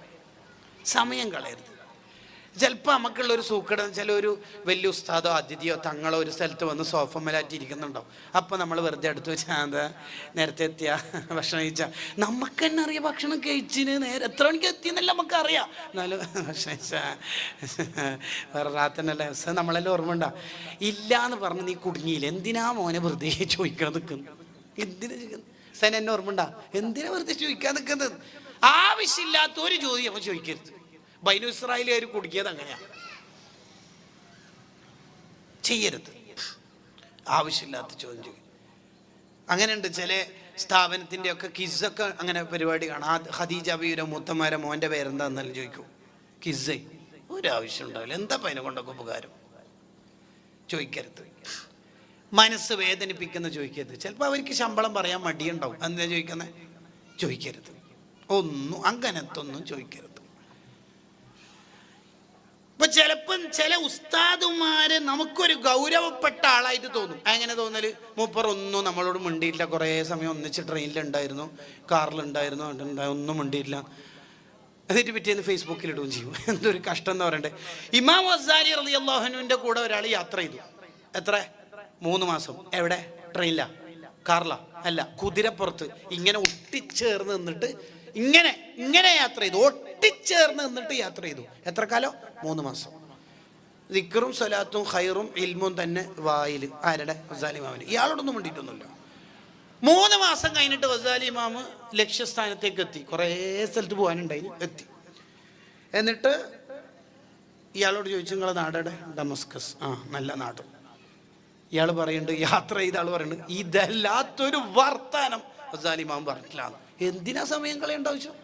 ചിലപ്പോൾ നമുക്കുള്ളൊരു സൂക്കട വെച്ചാൽ ഒരു വലിയ ഉസ്താദോ അതിഥിയോ തങ്ങളോ ഒരു സ്ഥലത്ത് വന്ന് സോഫമ്മലാറ്റി ഇരിക്കുന്നുണ്ടാവും. അപ്പോൾ നമ്മൾ വെറുതെ അടുത്ത് വെച്ചാൽ അത് നേരത്തെ എത്തിയ ഭക്ഷണം കഴിച്ചാൽ നമുക്ക് തന്നെ അറിയാം ഭക്ഷണം കഴിച്ചിന് നേരെ എത്ര മണിക്ക് എത്തിയെന്നല്ല നമുക്കറിയാം. എന്നാലും ഭക്ഷണം കഴിച്ചാൽ വേറെ റാത്തന്നല്ല നമ്മളെല്ലാം ഓർമ്മ ഉണ്ടാ ഇല്ല എന്ന് പറഞ്ഞ് നീ കുടുങ്ങിയില്ല. എന്തിനാ മോനെ വെറുതെ ചോദിക്കാൻ നിൽക്കുന്നു? എന്തിനാ ചോദിക്കുന്നത്? സൻ എന്നെ ഓർമ്മ ഉണ്ടാ എന്തിനാ വെറുതെ ചോദിക്കാൻ നിൽക്കുന്നത്? ആവശ്യമില്ലാത്ത ഒരു ചോദ്യം നമ്മൾ ചോദിക്കരുത്. ബൈനു ഇസ്രായേലുകാർ കുടുക്കിയത് അങ്ങനെയാ. ചെയ്യരുത്, ആവശ്യമില്ലാത്ത ചോദ്യം ചെയ്യും. അങ്ങനെയുണ്ട് ചില സ്ഥാപനത്തിൻ്റെ ഒക്കെ കിസ്സൊക്കെ അങ്ങനെ പരിപാടി കാണാം. ഖദീജ ബീവിയുടെ മൂത്തമാരെ മോൻ്റെ പേരെന്താന്നാലും ചോദിക്കും. കിസ്സേ ഒരാവശ്യം ഉണ്ടാവില്ല. എന്താ അതിനെ കൊണ്ടൊക്കെ ഉപകാരം? ചോദിക്കരുത്. മനസ്സ് വേദനിപ്പിക്കുന്ന ചോദിക്കരുത്. ചിലപ്പോൾ അവർക്ക് ശമ്പളം പറയാൻ മടിയുണ്ടാവും. എന്താ ചോദിക്കുന്നത്? ചോദിക്കരുത്. ഒന്നും അങ്ങനത്തൊന്നും ചോദിക്കരുത്. ഇപ്പൊ ചിലപ്പം ചില ഉസ്താദുമാര് നമുക്കൊരു ഗൗരവപ്പെട്ട ആളായിട്ട് തോന്നും. അങ്ങനെ തോന്നല് മൂപ്പറൊന്നും നമ്മളോട് മിണ്ടിയില്ല. കുറേ സമയം ഒന്നിച്ച് ട്രെയിനിലുണ്ടായിരുന്നു, കാറിലുണ്ടായിരുന്നു, ഒന്നും മിണ്ടിയില്ല. എന്നിട്ട് പിറ്റേന്ന് ഫേസ്ബുക്കിൽ ഇടുകയും ചെയ്യും. എന്തൊരു കഷ്ടം എന്ന് പറയണ്ടേ. ഇമാം ഗസാലി റളിയല്ലാഹു അൻഹുവിന്റെ കൂടെ ഒരാൾ യാത്ര ചെയ്തു. എത്ര? 3 മാസം. എവിടെ? ട്രെയിനിലാ? കാറിലാ? അല്ല, കുതിരപ്പുറത്ത്. ഇങ്ങനെ ഒട്ടിച്ചേർന്ന് നിന്നിട്ട് ഇങ്ങനെ യാത്ര ചെയ്തു. ഒട്ടിച്ചേർന്ന് നിന്നിട്ട് യാത്ര ചെയ്തു. എത്ര കാലം? 3 മാസം. ദിക്റും സ്വലാത്തും ഖൈറും ഇൽമും തന്നെ വായിൽ. ആരുടെ? ഗസാലി ഇമാമിന്. ഇയാളോടൊന്നും വേണ്ടിയിട്ടൊന്നുമില്ല. 3 മാസം കഴിഞ്ഞിട്ട് ഗസാലി ഇമാമ് ലക്ഷ്യസ്ഥാനത്തേക്ക് എത്തി. കുറേ സ്ഥലത്ത് പോകാനുണ്ടായി, എത്തി. എന്നിട്ട് ഇയാളോട് ചോദിച്ചു, നിങ്ങളെ നാടെടെ? ഡമസ്കസ്. ആ, നല്ല നാട്. ഇയാൾ പറയുന്നുണ്ട്, യാത്ര ചെയ്ത ആൾ പറയുന്നുണ്ട്, ഇതല്ലാത്തൊരു വർത്താനം ഗസാലി ഇമാം പറഞ്ഞിട്ടില്ല. എന്തിനാ സമയം കളയേണ്ട ആവശ്യം?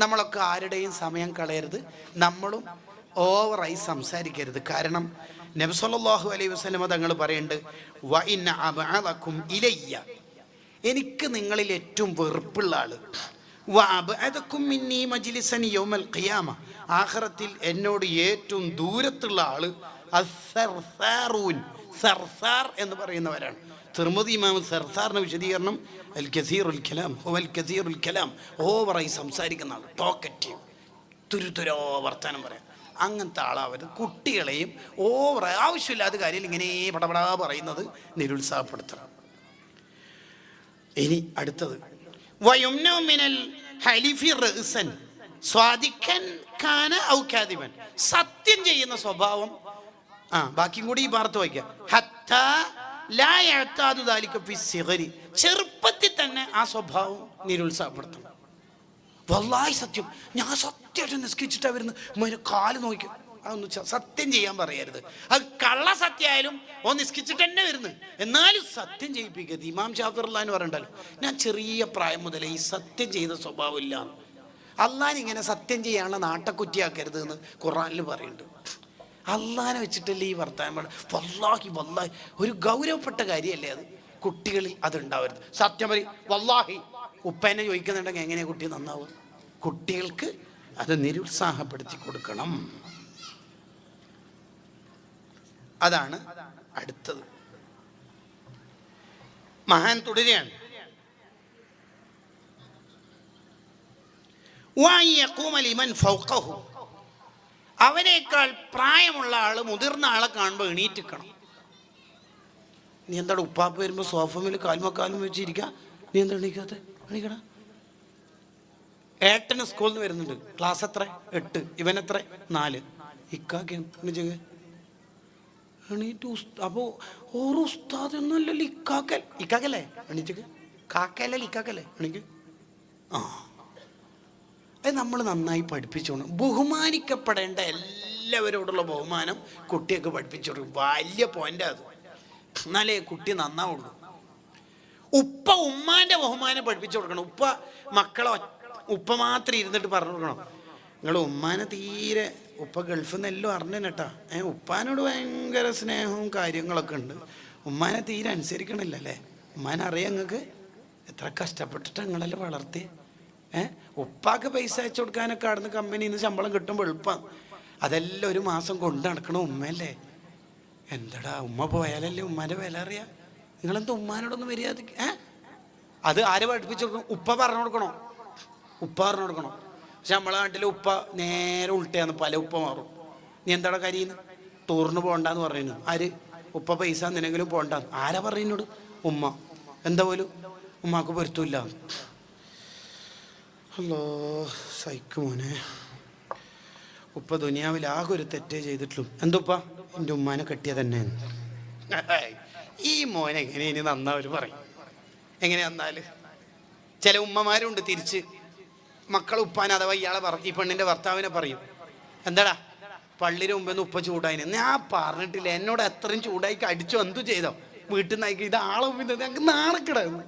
നമ്മളൊക്കെ ആരുടെയും സമയം കളയരുത്. നമ്മളും ഓവറായി സംസാരിക്കരുത്. കാരണം നബി സല്ലല്ലാഹു അലൈഹി വസല്ലം തങ്ങൾ പറയുന്നുണ്ട്, വ ഇന്ന അബ്അദകും ഇലയ്യ, എനിക്ക് നിങ്ങളിൽ ഏറ്റവും വെറുപ്പുള്ള ആള്, വ അബ്അദകും മിന്നി മജ്ലിസൻ യൗമൽ ഖിയാമ, ആഖിറത്തിൽ എന്നോട് ഏറ്റവും ദൂരത്തുള്ള ആള് അസ്സർസാറൂൻ, സർസാർ എന്ന് പറയുന്നവരാണ്. തിർമിദി ഇമാം സർസാറിന്റെ വിശദീകരണം അൽ കസീറുൽ കലാം, ഹുവൽ കസീറുൽ കലാം, ഓവറായി സംസാരിക്കുന്ന ആൾ, ടോക്കറ്റീവ്, തുരുതുരോ വർത്താനം പറയാം. അങ്ങനത്തെ ആളാവരുത്. കുട്ടികളെയും ഓവർ ആവശ്യമില്ലാത്ത കാര്യം ഇങ്ങനെ പടപടാ പറയുന്നത് നിരുത്സാഹപ്പെടുത്തണം. ഇനി അടുത്തത്, വയുംനഉ മിനൽ ഹലിഫി റഅ്സൻ സ്വാദിഖൻ കാന ഔ കാദിബൻ, സത്യം ചെയ്യുന്ന സ്വഭാവം. ബാക്കിയും കൂടി ഈ വാർത്ത വായിക്കാം. ഹത്താ ലാ യഅ്താദു ദാലിക ഫി സിഗരി, ചെറുപ്പത്തിൽ തന്നെ ആ സ്വഭാവം നിരുത്സാഹപ്പെടുത്തണം. വല്ലാഹി സത്യം, ഞാൻ സത്യമായിട്ട് നിസ്കരിച്ചിട്ടാ വരുന്നത്, കാല് നോക്കും. അതൊന്നും സത്യം ചെയ്യാൻ പറയരുത്. അത് കള്ള സത്യമായാലും ഓ നിസ്കരിച്ചിട്ട് തന്നെ വരുന്നത്, എന്നാലും സത്യം ചെയ്യിപ്പിക്കരുത്. ഇമാം ഷാഫി റളിയല്ലാഹു പറയണ്ടല്ലോ, ഞാൻ ചെറിയ പ്രായം മുതലേ ഈ സത്യം ചെയ്ത സ്വഭാവം ഇല്ല. അള്ളാഹിനെ ഇങ്ങനെ സത്യം ചെയ്യാനുള്ള നാട്ടക്കുറ്റിയാക്കരുത് എന്ന് ഖുർആനിൽ പറയുന്നുണ്ട്. അള്ളാഹിനെ വെച്ചിട്ടല്ലേ ഈ വർത്താനം. വല്ലാഹി വല്ലാഹി ഒരു ഗൗരവപ്പെട്ട കാര്യമല്ലേ അത്? കുട്ടികളിൽ അതുണ്ടാവരുത്. സത്യം പറയും വല്ലാഹി. ഉപ്പേനെ ചോദിക്കുന്നുണ്ടെങ്കിൽ എങ്ങനെയാ കുട്ടി നന്നാവും? കുട്ടികൾക്ക് അത് നിരുത്സാഹപ്പെടുത്തി കൊടുക്കണം. അതാണ് അടുത്തത്. മഹാൻ തുടരുകയാണ്, അവനേക്കാൾ പ്രായമുള്ള ആള് മുതിർന്ന ആളെ കാണുമ്പോൾ എണീറ്റിക്കണം. നീ എന്താണ് ഉപ്പാപ്പ വരുമ്പോൾ സോഫമിൽ കാൽമക്കാലും വെച്ചിരിക്കുക, നീ എന്താ എണീക്കാത്ത? എണീക്കടാ. ഏട്ടന് സ്കൂളിൽ നിന്ന് വരുന്നുണ്ട്, ക്ലാസ് എത്ര? 8, ഇവനെത്ര? 4. ഇക്കാക്കയാണ് എണീറ്റ്. അപ്പോ ഓരോ ഉസ്താദ് എന്നല്ലല്ലോ ഇക്കാക്കൽ. ഇക്കാക്കല്ലേ എണീച്ചക്ക്? കാക്കല്ലേ ഇക്കാക്കല്ലേ? എണീക്ക്. അത് നമ്മൾ നന്നായി പഠിപ്പിച്ചോണം. ബഹുമാനിക്കപ്പെടേണ്ട എല്ലാവരോടുള്ള ബഹുമാനം കുട്ടിയൊക്കെ പഠിപ്പിച്ചു കൊടുക്കും. വലിയ പോയിന്റ് അത്. എന്നാലേ കുട്ടി നന്നാവുള്ളൂ. ഉപ്പ ഉമ്മാന്റെ ബഹുമാനം പഠിപ്പിച്ചു കൊടുക്കണം. ഉപ്പ മക്കളെ ഉപ്പ മാത്രം ഇരുന്നിട്ട് പറഞ്ഞു കൊടുക്കണം, നിങ്ങൾ ഉമ്മാനെ തീരെ, ഉപ്പ ഗൾഫിൽ നിന്ന് എല്ലാം അറിഞ്ഞു കേട്ടാ, ഉപ്പാനോട് ഭയങ്കര സ്നേഹവും കാര്യങ്ങളൊക്കെ ഉണ്ട്, ഉമ്മാനെ തീരെ അനുസരിക്കണില്ല അല്ലേ? ഉമ്മാനെ അറിയാം നിങ്ങൾക്ക് എത്ര കഷ്ടപ്പെട്ടിട്ട് നിങ്ങളെല്ലാം വളർത്തി. ഉപ്പാക്ക് പൈസ അയച്ചു കൊടുക്കാനൊക്കെ അവിടുന്ന് കമ്പനിയിൽ നിന്ന് ശമ്പളം കിട്ടുമ്പോൾ എളുപ്പം. അതെല്ലാം ഒരു മാസം കൊണ്ട് നടക്കണം ഉമ്മയല്ലേ. എന്താടാ ഉമ്മ പോയാലല്ലേ ഉമ്മാൻ്റെ വില അറിയാം. നിങ്ങളെന്താ ഉമ്മാനോടൊന്നും മര്യാദക്ക്? അത് ആര് പഠിപ്പിച്ചു കൊടുക്കണം? ഉപ്പ പറഞ്ഞു കൊടുക്കണോ? ഉപ്പ പറഞ്ഞു കൊടുക്കണോ? പക്ഷെ നമ്മളെ നാട്ടിൽ ഉപ്പ നേരെ ഉൾട്ടയാന്ന്, പല ഉപ്പ മാറും. നീ എന്താടാ കരിയുന്നു? ടൂറിന് പോകണ്ടെന്ന് പറയുന്നു. ആര്? ഉപ്പ പൈസ എന്തിനെങ്കിലും പോകണ്ടെന്ന്. ആരാ പറയുന്നോട്? ഉമ്മ. എന്താ പോലും ഉമ്മാക്ക് പൊരുത്തമില്ല. അല്ലോ സൈക്ക് മോനെ. ഉപ്പ ദുനിയാവിൽ ആകെ ഒരു തെറ്റേ ചെയ്തിട്ടുള്ളൂ. എന്തുപ്പ? എൻ്റെ ഉമ്മാനെ കെട്ടിയ തന്നെ. ഈ മോനെ എങ്ങനെ ഇനി നന്നാവര് പറയും? എങ്ങനെ നന്നാല്? ചില ഉമ്മമാരുണ്ട് തിരിച്ച് മക്കൾ ഉപ്പാൻ അഥവാ ഇയാളെ ഈ പെണ്ണിൻ്റെ ഭർത്താവിനെ പറയും, എന്താടാ പള്ളിയുടെ മുമ്പെന്ന് ഉപ്പ ചൂടായിന്. ഞാൻ പറഞ്ഞിട്ടില്ല, എന്നോട് എത്രയും ചൂടായിക്ക് അടിച്ചോ എന്തു ചെയ്തോ, വീട്ടിൽ നിന്ന് അയക്കുക, ഇത് ആളെ മുമ്പിൽ ഞങ്ങൾക്ക് നാണക്കിടായിരുന്നു.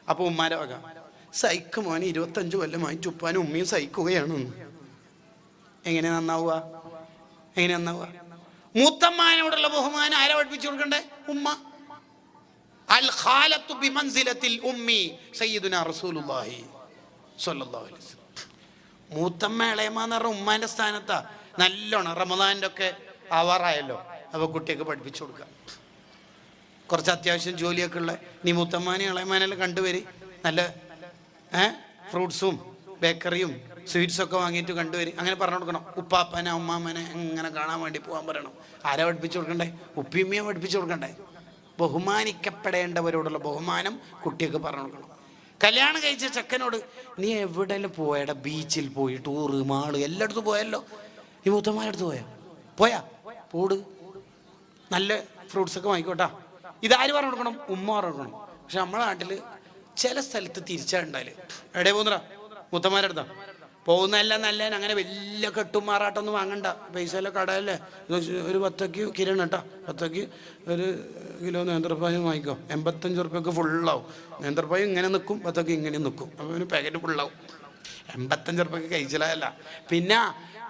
അപ്പോൾ ഉമ്മാരെ വക സൈക്ക് മോനെ 25 കൊല്ലമായിട്ട് ഉപ്പാനും ഉമ്മയും സഹിക്കുകയാണ്. എങ്ങനെ നന്നാവുക? എങ്ങനെ നന്നാവുക? മൂത്തമ്മാനോടുള്ള ബഹുമാനം ആരാ പഠിപ്പിച്ചു കൊടുക്കണ്ടേ? ഉമ്മ. അൽ ഖാലത്തു ബിമൻസിലത്തിൽ ഉമ്മി സയ്യിദുനാ റസൂലുള്ളാഹി സ്വല്ലല്ലാഹു അലൈഹി വസല്ലം. മൂത്തമ്മ ഇളയമ്മ എന്ന് പറഞ്ഞ ഉമ്മാന്റെ സ്ഥാനത്താ. നല്ലോണം റമദാനിൻ്റെ ഒക്കെ ആവാറായല്ലോ, അപ്പോൾ കുട്ടിയൊക്കെ പഠിപ്പിച്ചു കൊടുക്കുക. കുറച്ച് അത്യാവശ്യം ജോലിയൊക്കെ ഉള്ള നീ മൂത്തമ്മാനെയും ഇളയമ്മാനെല്ലാം കണ്ടുവരും. നല്ല ഫ്രൂട്ട്സും ബേക്കറിയും സ്വീറ്റ്സൊക്കെ വാങ്ങിയിട്ട് കണ്ടുവരും. അങ്ങനെ പറഞ്ഞു കൊടുക്കണം. ഉപ്പാപ്പനെ ഉമ്മാമ്മനെ ഇങ്ങനെ കാണാൻ വേണ്ടി പോകാൻ പറയണം. ആരാ പഠിപ്പിച്ചു കൊടുക്കണ്ടേ? ഉപ്പിയമ്മയെ പഠിപ്പിച്ചു കൊടുക്കണ്ടേ? ബഹുമാനിക്കപ്പെടേണ്ടവരോടുള്ള ബഹുമാനം കുട്ടിയൊക്കെ പറഞ്ഞു കൊടുക്കണം. കല്യാണം കഴിച്ച ചെക്കനോട് നീ എവിടെയെങ്കിലും പോയടാ? ബീച്ചിൽ പോയി, ടൂറ്, മാള് എല്ലായിടത്തും പോയല്ലോ. നീ മൂത്തമ്മാരടുത്ത് പോയാ പോട്, നല്ല ഫ്രൂട്ട്സൊക്കെ വാങ്ങിക്കോട്ടാ. ഇതാര് പറഞ്ഞു കൊടുക്കണം? ഉമ്മ പറഞ്ഞു കൊടുക്കണം. പക്ഷെ നമ്മളെ നാട്ടിൽ ചില സ്ഥലത്ത് തിരിച്ചാ ഉണ്ടാല്. എവിടെ പോകുന്നടാ? മൂത്തമ്മാരടുത്താ പോകുന്നതല്ല നല്ല. അങ്ങനെ വലിയ കെട്ടും മാറാട്ടൊന്നും വാങ്ങണ്ട. പൈസ എല്ലാം കടയല്ലേ. ഒരു 10 കിരൺ കേട്ടോ, 10 ഒരു കിലോ നേന്ത്രപ്പായും വാങ്ങിക്കോ. 85 ഉറുപ്പ്യക്ക് ഫുള്ളാവും. നേന്ത്രപ്പായും ഇങ്ങനെ നിൽക്കും, 10 ഇങ്ങനെ നിൽക്കും. അപ്പോൾ ഒരു പാക്കറ്റ് ഫുള്ളാവും. 85 ഉറുപ്പ്യക്ക് കഴിച്ചില്ല. പിന്നെ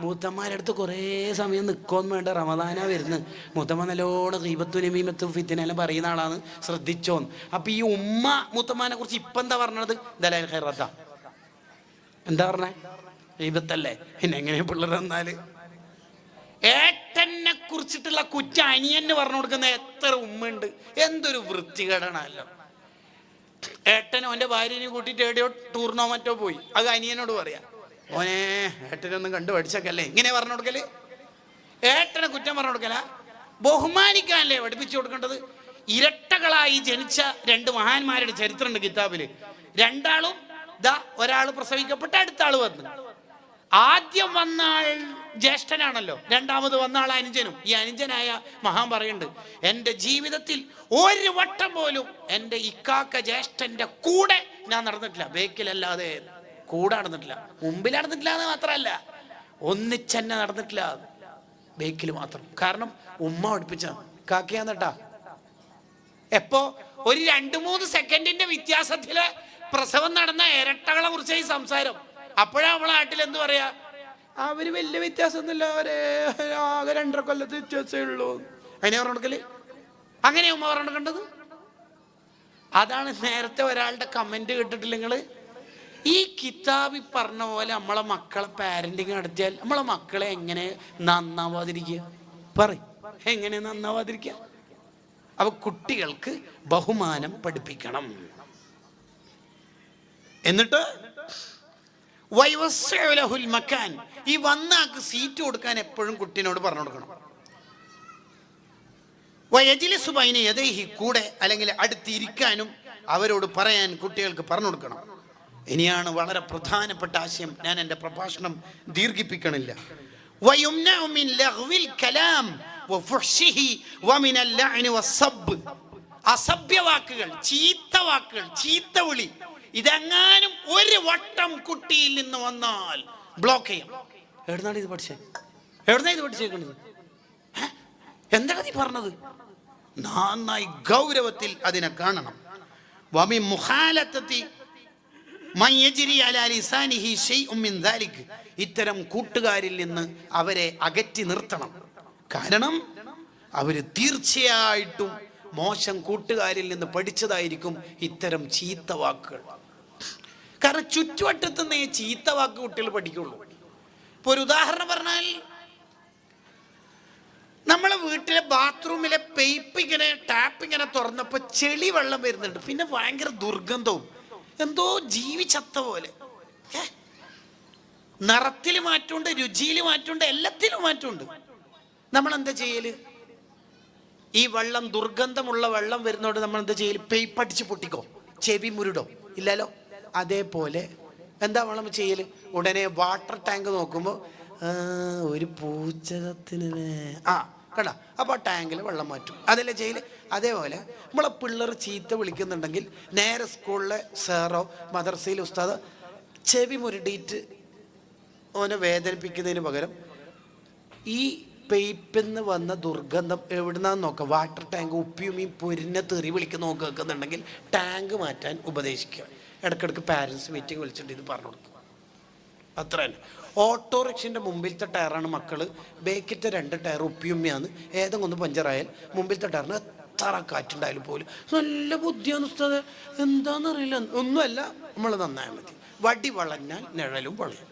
മൂത്തമ്മാരടുത്ത് കുറേ സമയം നിൽക്കുമെന്ന് വേണ്ട. റമദാനാ വരുന്നത്. മൂത്തമ്മ നല്ലോണം ഗീബത്തും നമീമത്തും ഫിത്നയെല്ലാം പറയുന്ന ആളാണ്, ശ്രദ്ധിച്ചോന്ന്. അപ്പം ഈ ഉമ്മ മൂത്തമ്മാനെ കുറിച്ച് ഇപ്പം എന്താ പറഞ്ഞത്? ദലാൽ ഖൈറാത്താ. എന്താ പറഞ്ഞേ? ഗീബത്തല്ലേ. പിന്നെ എങ്ങനെയാ പിള്ളേർ വന്നാല് ഏട്ടനെ കുറിച്ചിട്ടുള്ള കുറ്റ അനിയന് പറഞ്ഞു കൊടുക്കുന്ന എത്ര ഉമ്മയുണ്ട്. എന്തൊരു വൃത്തികേടാണല്ലോ. ഏട്ടനോ എൻ്റെ ഭാര്യനെ കൂട്ടിയിട്ട് എവിടെയോ ടൂറിനോ മറ്റോ പോയി, അത് അനിയനോട് പറയാ, ഓനെ ഏട്ടനൊന്നും കണ്ടു പഠിച്ചേക്കല്ലേ. ഇങ്ങനെ പറഞ്ഞു കൊടുക്കല്? ഏട്ടനെ കുറ്റം പറഞ്ഞു കൊടുക്കല. ബഹുമാനിക്കാനല്ലേ പഠിപ്പിച്ചു കൊടുക്കേണ്ടത്. ഇരട്ടകളായി ജനിച്ച 2 മഹാന്മാരുടെ ചരിത്രമുണ്ട് കിതാബില്. രണ്ടാളും ഒരാൾ പ്രസവിക്കപ്പെട്ട അടുത്ത ആള് വന്നു. ആദ്യം വന്ന ആൾ ജ്യേഷ്ഠനാണല്ലോ, രണ്ടാമത് വന്ന ആൾ അനുജനും. ഈ അനുജനായ മഹാൻ പറയുന്നുണ്ട്, എൻ്റെ ജീവിതത്തിൽ ഒരു വട്ടം പോലും എൻ്റെ ഇക്കാക്ക ജ്യേഷ്ഠന്റെ കൂടെ ഞാൻ നടന്നിട്ടില്ല. ബേക്കിലല്ലാതെ കൂടെ നടന്നിട്ടില്ല. മുമ്പിൽ നടന്നിട്ടില്ല എന്ന് മാത്രമല്ല, ഒന്നിച്ചെന്നെ നടന്നിട്ടില്ല, ബേക്കിൽ മാത്രം. കാരണം ഉമ്മ പഠിപ്പിച്ച കാക്കയാന്നട്ടാ. എപ്പോ ഒരു 2-3 സെക്കൻഡിന്റെ വ്യത്യാസത്തില് പ്രസവം നടന്ന ഇരട്ടകളെ കുറിച്ച് ഈ സംസാരം. അപ്പോഴാ നമ്മളെ നാട്ടിൽ എന്ത് പറയാ, അവര് വലിയ വ്യത്യാസമൊന്നുമില്ല, അവരെ ആകെ 2.5 കൊല്ലത്ത് വ്യത്യാസമേ ഉള്ളൂ. അതിനെ പറഞ്ഞു കൊടുക്കല്? അങ്ങനെ ഉമ്മ പറഞ്ഞു കൊടുക്കേണ്ടത്. അതാണ് നേരത്തെ ഒരാളുടെ കമന്റ് കേട്ടിട്ടില്ല നിങ്ങള്? ഈ കിതാബി പറഞ്ഞ പോലെ നമ്മളെ മക്കളെ പാരന്റിങ് നടത്തിയാൽ നമ്മളെ മക്കളെ എങ്ങനെ നന്നാവാതിരിക്കുക? എങ്ങനെ നന്നാവാതിരിക്കുക? അപ്പൊ കുട്ടികൾക്ക് ബഹുമാനം പഠിപ്പിക്കണം. എന്നിട്ട് ഈ വന്നാക്ക് സീറ്റ് കൊടുക്കാൻ എപ്പോഴും കുട്ടീനോട് പറഞ്ഞു കൊടുക്കണം. കൂടെ അല്ലെങ്കിൽ അടുത്തിരിക്കാനും അവരോട് പറയാൻ കുട്ടികൾക്ക് പറഞ്ഞു കൊടുക്കണം. ഇനിയാണ് വളരെ പ്രധാനപ്പെട്ട ആശയം. ഞാൻ എൻ്റെ പ്രഭാഷണം ദീർഘിപ്പിക്കണില്ല. അസഭ്യവാക്കുകൾ, ചീത്ത വാക്കുകൾ, ചീത്ത വിളി, ഇതെങ്ങാനും ഒരു വട്ടം കുട്ടിയിൽ നിന്ന് വന്നാൽ ബ്ലോക്ക് ചെയ്യാം. എവിടുന്നാണ് ഇത് പഠിച്ചേ? എവിടുന്നാ ഇത് പഠിച്ചേക്കുന്നത്? എന്താണ് നീ പറഞ്ഞത്? നന്നായി ഗൗരവത്തിൽ അതിനെ കാണണം. ഇത്തരം കൂട്ടുകാരിൽ നിന്ന് അവരെ അകറ്റി നിർത്തണം. കാരണം അവര് തീർച്ചയായിട്ടും മോശം കൂട്ടുകാരിൽ നിന്ന് പഠിച്ചതായിരിക്കും ഇത്തരം ചീത്ത വാക്കുകൾ. കാരണം ചുറ്റുവട്ടത്ത് നിന്ന് ഈ ചീത്ത വാക്ക് കുട്ടികൾ പഠിക്കുള്ളൂ. ഇപ്പൊ ഒരു ഉദാഹരണം പറഞ്ഞാൽ, നമ്മളെ വീട്ടിലെ ബാത്റൂമിലെ പൈപ്പ് ഇങ്ങനെ ടാപ്പ് ഇങ്ങനെ തുറന്നപ്പോ ചെളി വെള്ളം വരുന്നുണ്ട്. പിന്നെ ഭയങ്കര ദുർഗന്ധവും, എന്തോ ജീവിച്ചത്ത പോലെ. നിറത്തിൽ മാറ്റമുണ്ട്, രുചിയിൽ മാറ്റമുണ്ട്, എല്ലാത്തിലും മാറ്റമുണ്ട്. നമ്മൾ എന്താ ചെയ്യല്? ഈ വെള്ളം, ദുർഗന്ധമുള്ള വെള്ളം വരുന്നോണ്ട് നമ്മൾ എന്താ ചെയ്യല്? പേപ്പടിച്ച് പൊട്ടിക്കോ, ചെവി മുരുടോ? ഇല്ലല്ലോ. അതേപോലെ എന്താ വെള്ളം ചെയ്യല്? ഉടനെ വാട്ടർ ടാങ്ക് നോക്കുമ്പോൾ ഒരു പൂച്ചകത്തിന് കണ്ട, അപ്പോൾ ടാങ്കിൽ വെള്ളം മാറ്റും. അതല്ലേ ചെയ്യല്? അതേപോലെ നമ്മളെ പിള്ളേർ ചീത്ത വിളിക്കുന്നുണ്ടെങ്കിൽ നേരെ സ്കൂളിലെ സാറോ മദർസയിലെ ഉസ്താദോ ചെവി മുരുടിയിട്ട് ഓനെ വേദനിപ്പിക്കുന്നതിന് പകരം ഈ പൈപ്പിന്ന് വന്ന ദുർഗന്ധം എവിടുന്നാന്ന് നോക്കുക. വാട്ടർ ടാങ്ക് ഉപ്പിയും ഈ പൊരിഞ്ഞ തെറി വിളിക്കുന്ന നോക്കുന്നുണ്ടെങ്കിൽ ടാങ്ക് മാറ്റാൻ ഉപദേശിക്കുക. ഇടയ്ക്കിടയ്ക്ക് പാരൻസ് മീറ്റിംഗ് വിളിച്ചിട്ട് ഇത് പറഞ്ഞു കൊടുക്കുക. അത്ര തന്നെ. ഓട്ടോറിക്ഷൻ്റെ മുമ്പിലത്തെ ടയറാണ് മക്കൾ, ബേക്കിലത്തെ 2 ടയർ ഉപ്പിയുമ്മയാണ്. ഏതെങ്കിലും ഒന്ന് പഞ്ചറായാൽ മുമ്പിലത്തെ ടയറിന് എത്ര കാറ്റുണ്ടായാലും പോലും നല്ല ബുദ്ധിയാണ് ഉസ്താദേ, എന്താണെന്നറിയില്ല. ഒന്നുമല്ല, നമ്മൾ നന്നായാൽ മതി. വടി വളഞ്ഞാൽ നിഴലും വളയും.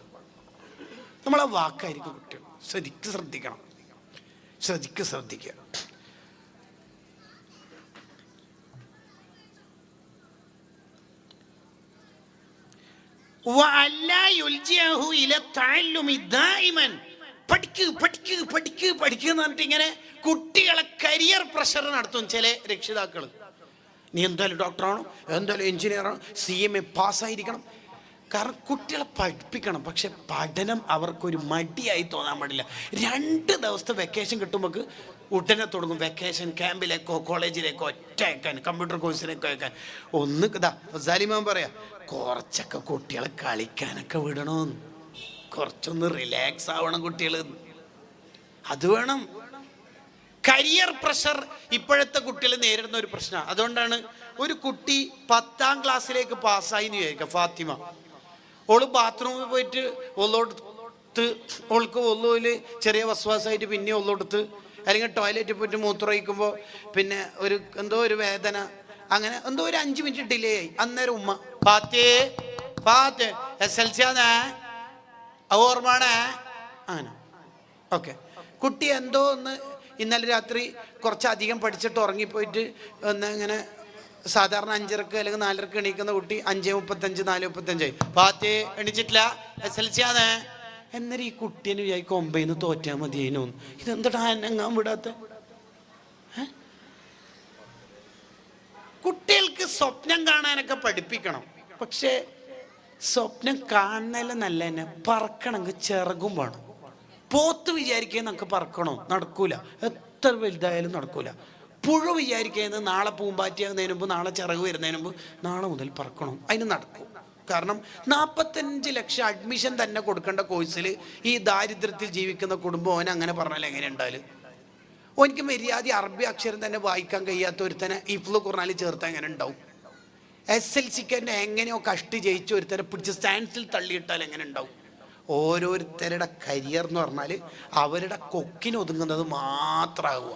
നമ്മളെ വാക്കായിരിക്കും കുട്ടികൾ. ശ്രദ്ധിക്കണം, ശ്രദ്ധിക്കുക. പഠിക്കുക എന്ന് പറഞ്ഞിട്ട് ഇങ്ങനെ കുട്ടികളെ കരിയർ പ്രഷർ നടത്തും ചില രക്ഷിതാക്കൾ. നീ എന്തായാലും ഡോക്ടറാണോ, എന്തായാലും എഞ്ചിനീയറാണോ, CMA പാസ്സായിരിക്കണം. കാരണം കുട്ടികളെ പഠിപ്പിക്കണം, പക്ഷെ പഠനം അവർക്കൊരു മടിയായി തോന്നാൻ പാടില്ല. 2 ദിവസത്തെ വെക്കേഷൻ കിട്ടുമ്പോൾ ഉടനെ തുടങ്ങും വെക്കേഷൻ ക്യാമ്പിലേക്കോ കോളേജിലേക്കോ ഒറ്റ അയക്കാൻ, കമ്പ്യൂട്ടർ കോഴ്സിലേക്കോ അയക്കാൻ. ഒന്ന് സാലിമാൻ പറയാ, കുറച്ചൊക്കെ കുട്ടികളെ കളിക്കാനൊക്കെ വിടണമെന്ന്, കുറച്ചൊന്ന് റിലാക്സ് ആവണം കുട്ടികൾ. അത് വേണം. കരിയർ പ്രഷർ ഇപ്പോഴത്തെ കുട്ടികൾ നേരിടുന്ന ഒരു പ്രശ്നമാണ്. അതുകൊണ്ടാണ് ഒരു കുട്ടി 10ാം ക്ലാസ്സിലേക്ക് പാസ്സായി എന്ന് വിചാരിക്കുക, ഫാത്തിമ. ഓള് ബാത്റൂമിൽ പോയിട്ട് ഒള്ളോടുത്ത്, ഓൾക്ക് ഒള്ളുവിൽ ചെറിയ വസ്വാസായിട്ട് പിന്നെ ഒള്ളോടുത്ത്, അല്ലെങ്കിൽ ടോയ്ലറ്റിൽ പോയിട്ട് മൂത്രമൊഴിക്കുമ്പോൾ പിന്നെ എന്തോ ഒരു വേദന, അങ്ങനെ എന്തോ ഒരു 5 മിനിറ്റ് ഡിലേ ആയി. അന്നേരം ഉമ്മ ഫാത്തേ SLC ആണേ, ഓർമ്മണേ, അങ്ങനെ. ഓക്കെ, കുട്ടി എന്തോ ഒന്ന് ഇന്നലെ രാത്രി കുറച്ചധികം പഠിച്ചിട്ട് ഉറങ്ങിപ്പോയിട്ട് ഇങ്ങനെ സാധാരണ 5:30 അല്ലെങ്കിൽ 4:30 എണീക്കുന്ന കുട്ടി 5:35 4:35 ആയി. ഫാത്തേ എണീച്ചിട്ടില്ല, SLC ആണേ. എന്നേരം ഈ കുട്ടീനെ വിചാരിക്കും 9 തോറ്റാൽ മതി. അതിനൊന്നും ഇതെന്താ എന്നെങ്ങാൻ വിടാത്ത? കുട്ടികൾക്ക് സ്വപ്നം കാണാനൊക്കെ പഠിപ്പിക്കണം. പക്ഷേ സ്വപ്നം കാണുന്നതിൽ നല്ല തന്നെ പറക്കണമെങ്കിൽ ചിറകും വേണം. പോത്ത് വിചാരിക്കുക നമുക്ക് പറക്കണോ? നടക്കൂല. എത്ര വലുതായാലും നടക്കൂല. പുഴു വിചാരിക്കുന്നത് നാളെ പൂമ്പാറ്റിയാകുന്നതിന് മുമ്പ്, നാളെ ചിറക് വരുന്നതിന് മുമ്പ്, നാളെ മുതൽ പറക്കണം. അതിന് നടക്കും. കാരണം 45 ലക്ഷം അഡ്മിഷൻ തന്നെ കൊടുക്കേണ്ട കോഴ്സിൽ ഈ ദാരിദ്ര്യത്തിൽ ജീവിക്കുന്ന കുടുംബം ഓൻ അങ്ങനെ പറഞ്ഞാൽ എങ്ങനെ ഉണ്ടായാലും ഓനിക്ക് മര്യാദ അറബി അക്ഷരം തന്നെ വായിക്കാൻ കഴിയാത്ത ഒരുത്തനെ ഹിഫ്ള് ഖുർആനിൽ ചേർത്താൽ എങ്ങനെ ഉണ്ടാവും? SLCക്ക് തന്നെ എങ്ങനെയോ കഷ്ടി ജയിച്ച് ഒരുത്തനെ പിടിച്ച് സ്റ്റാൻസിൽ തള്ളിയിട്ടാൽ എങ്ങനെ ഉണ്ടാവും? ഓരോരുത്തരുടെ കരിയർ എന്ന് പറഞ്ഞാൽ അവരുടെ കൊക്കിന് ഒതുങ്ങുന്നത് മാത്രമാകുക.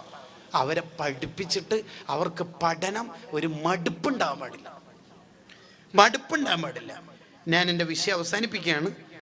അവരെ പഠിപ്പിച്ചിട്ട് അവർക്ക് പഠനം ഒരു മടുപ്പുണ്ടാകാൻ പാടില്ല. ഞാൻ എൻ്റെ വിഷയം അവസാനിപ്പിക്കുകയാണ്.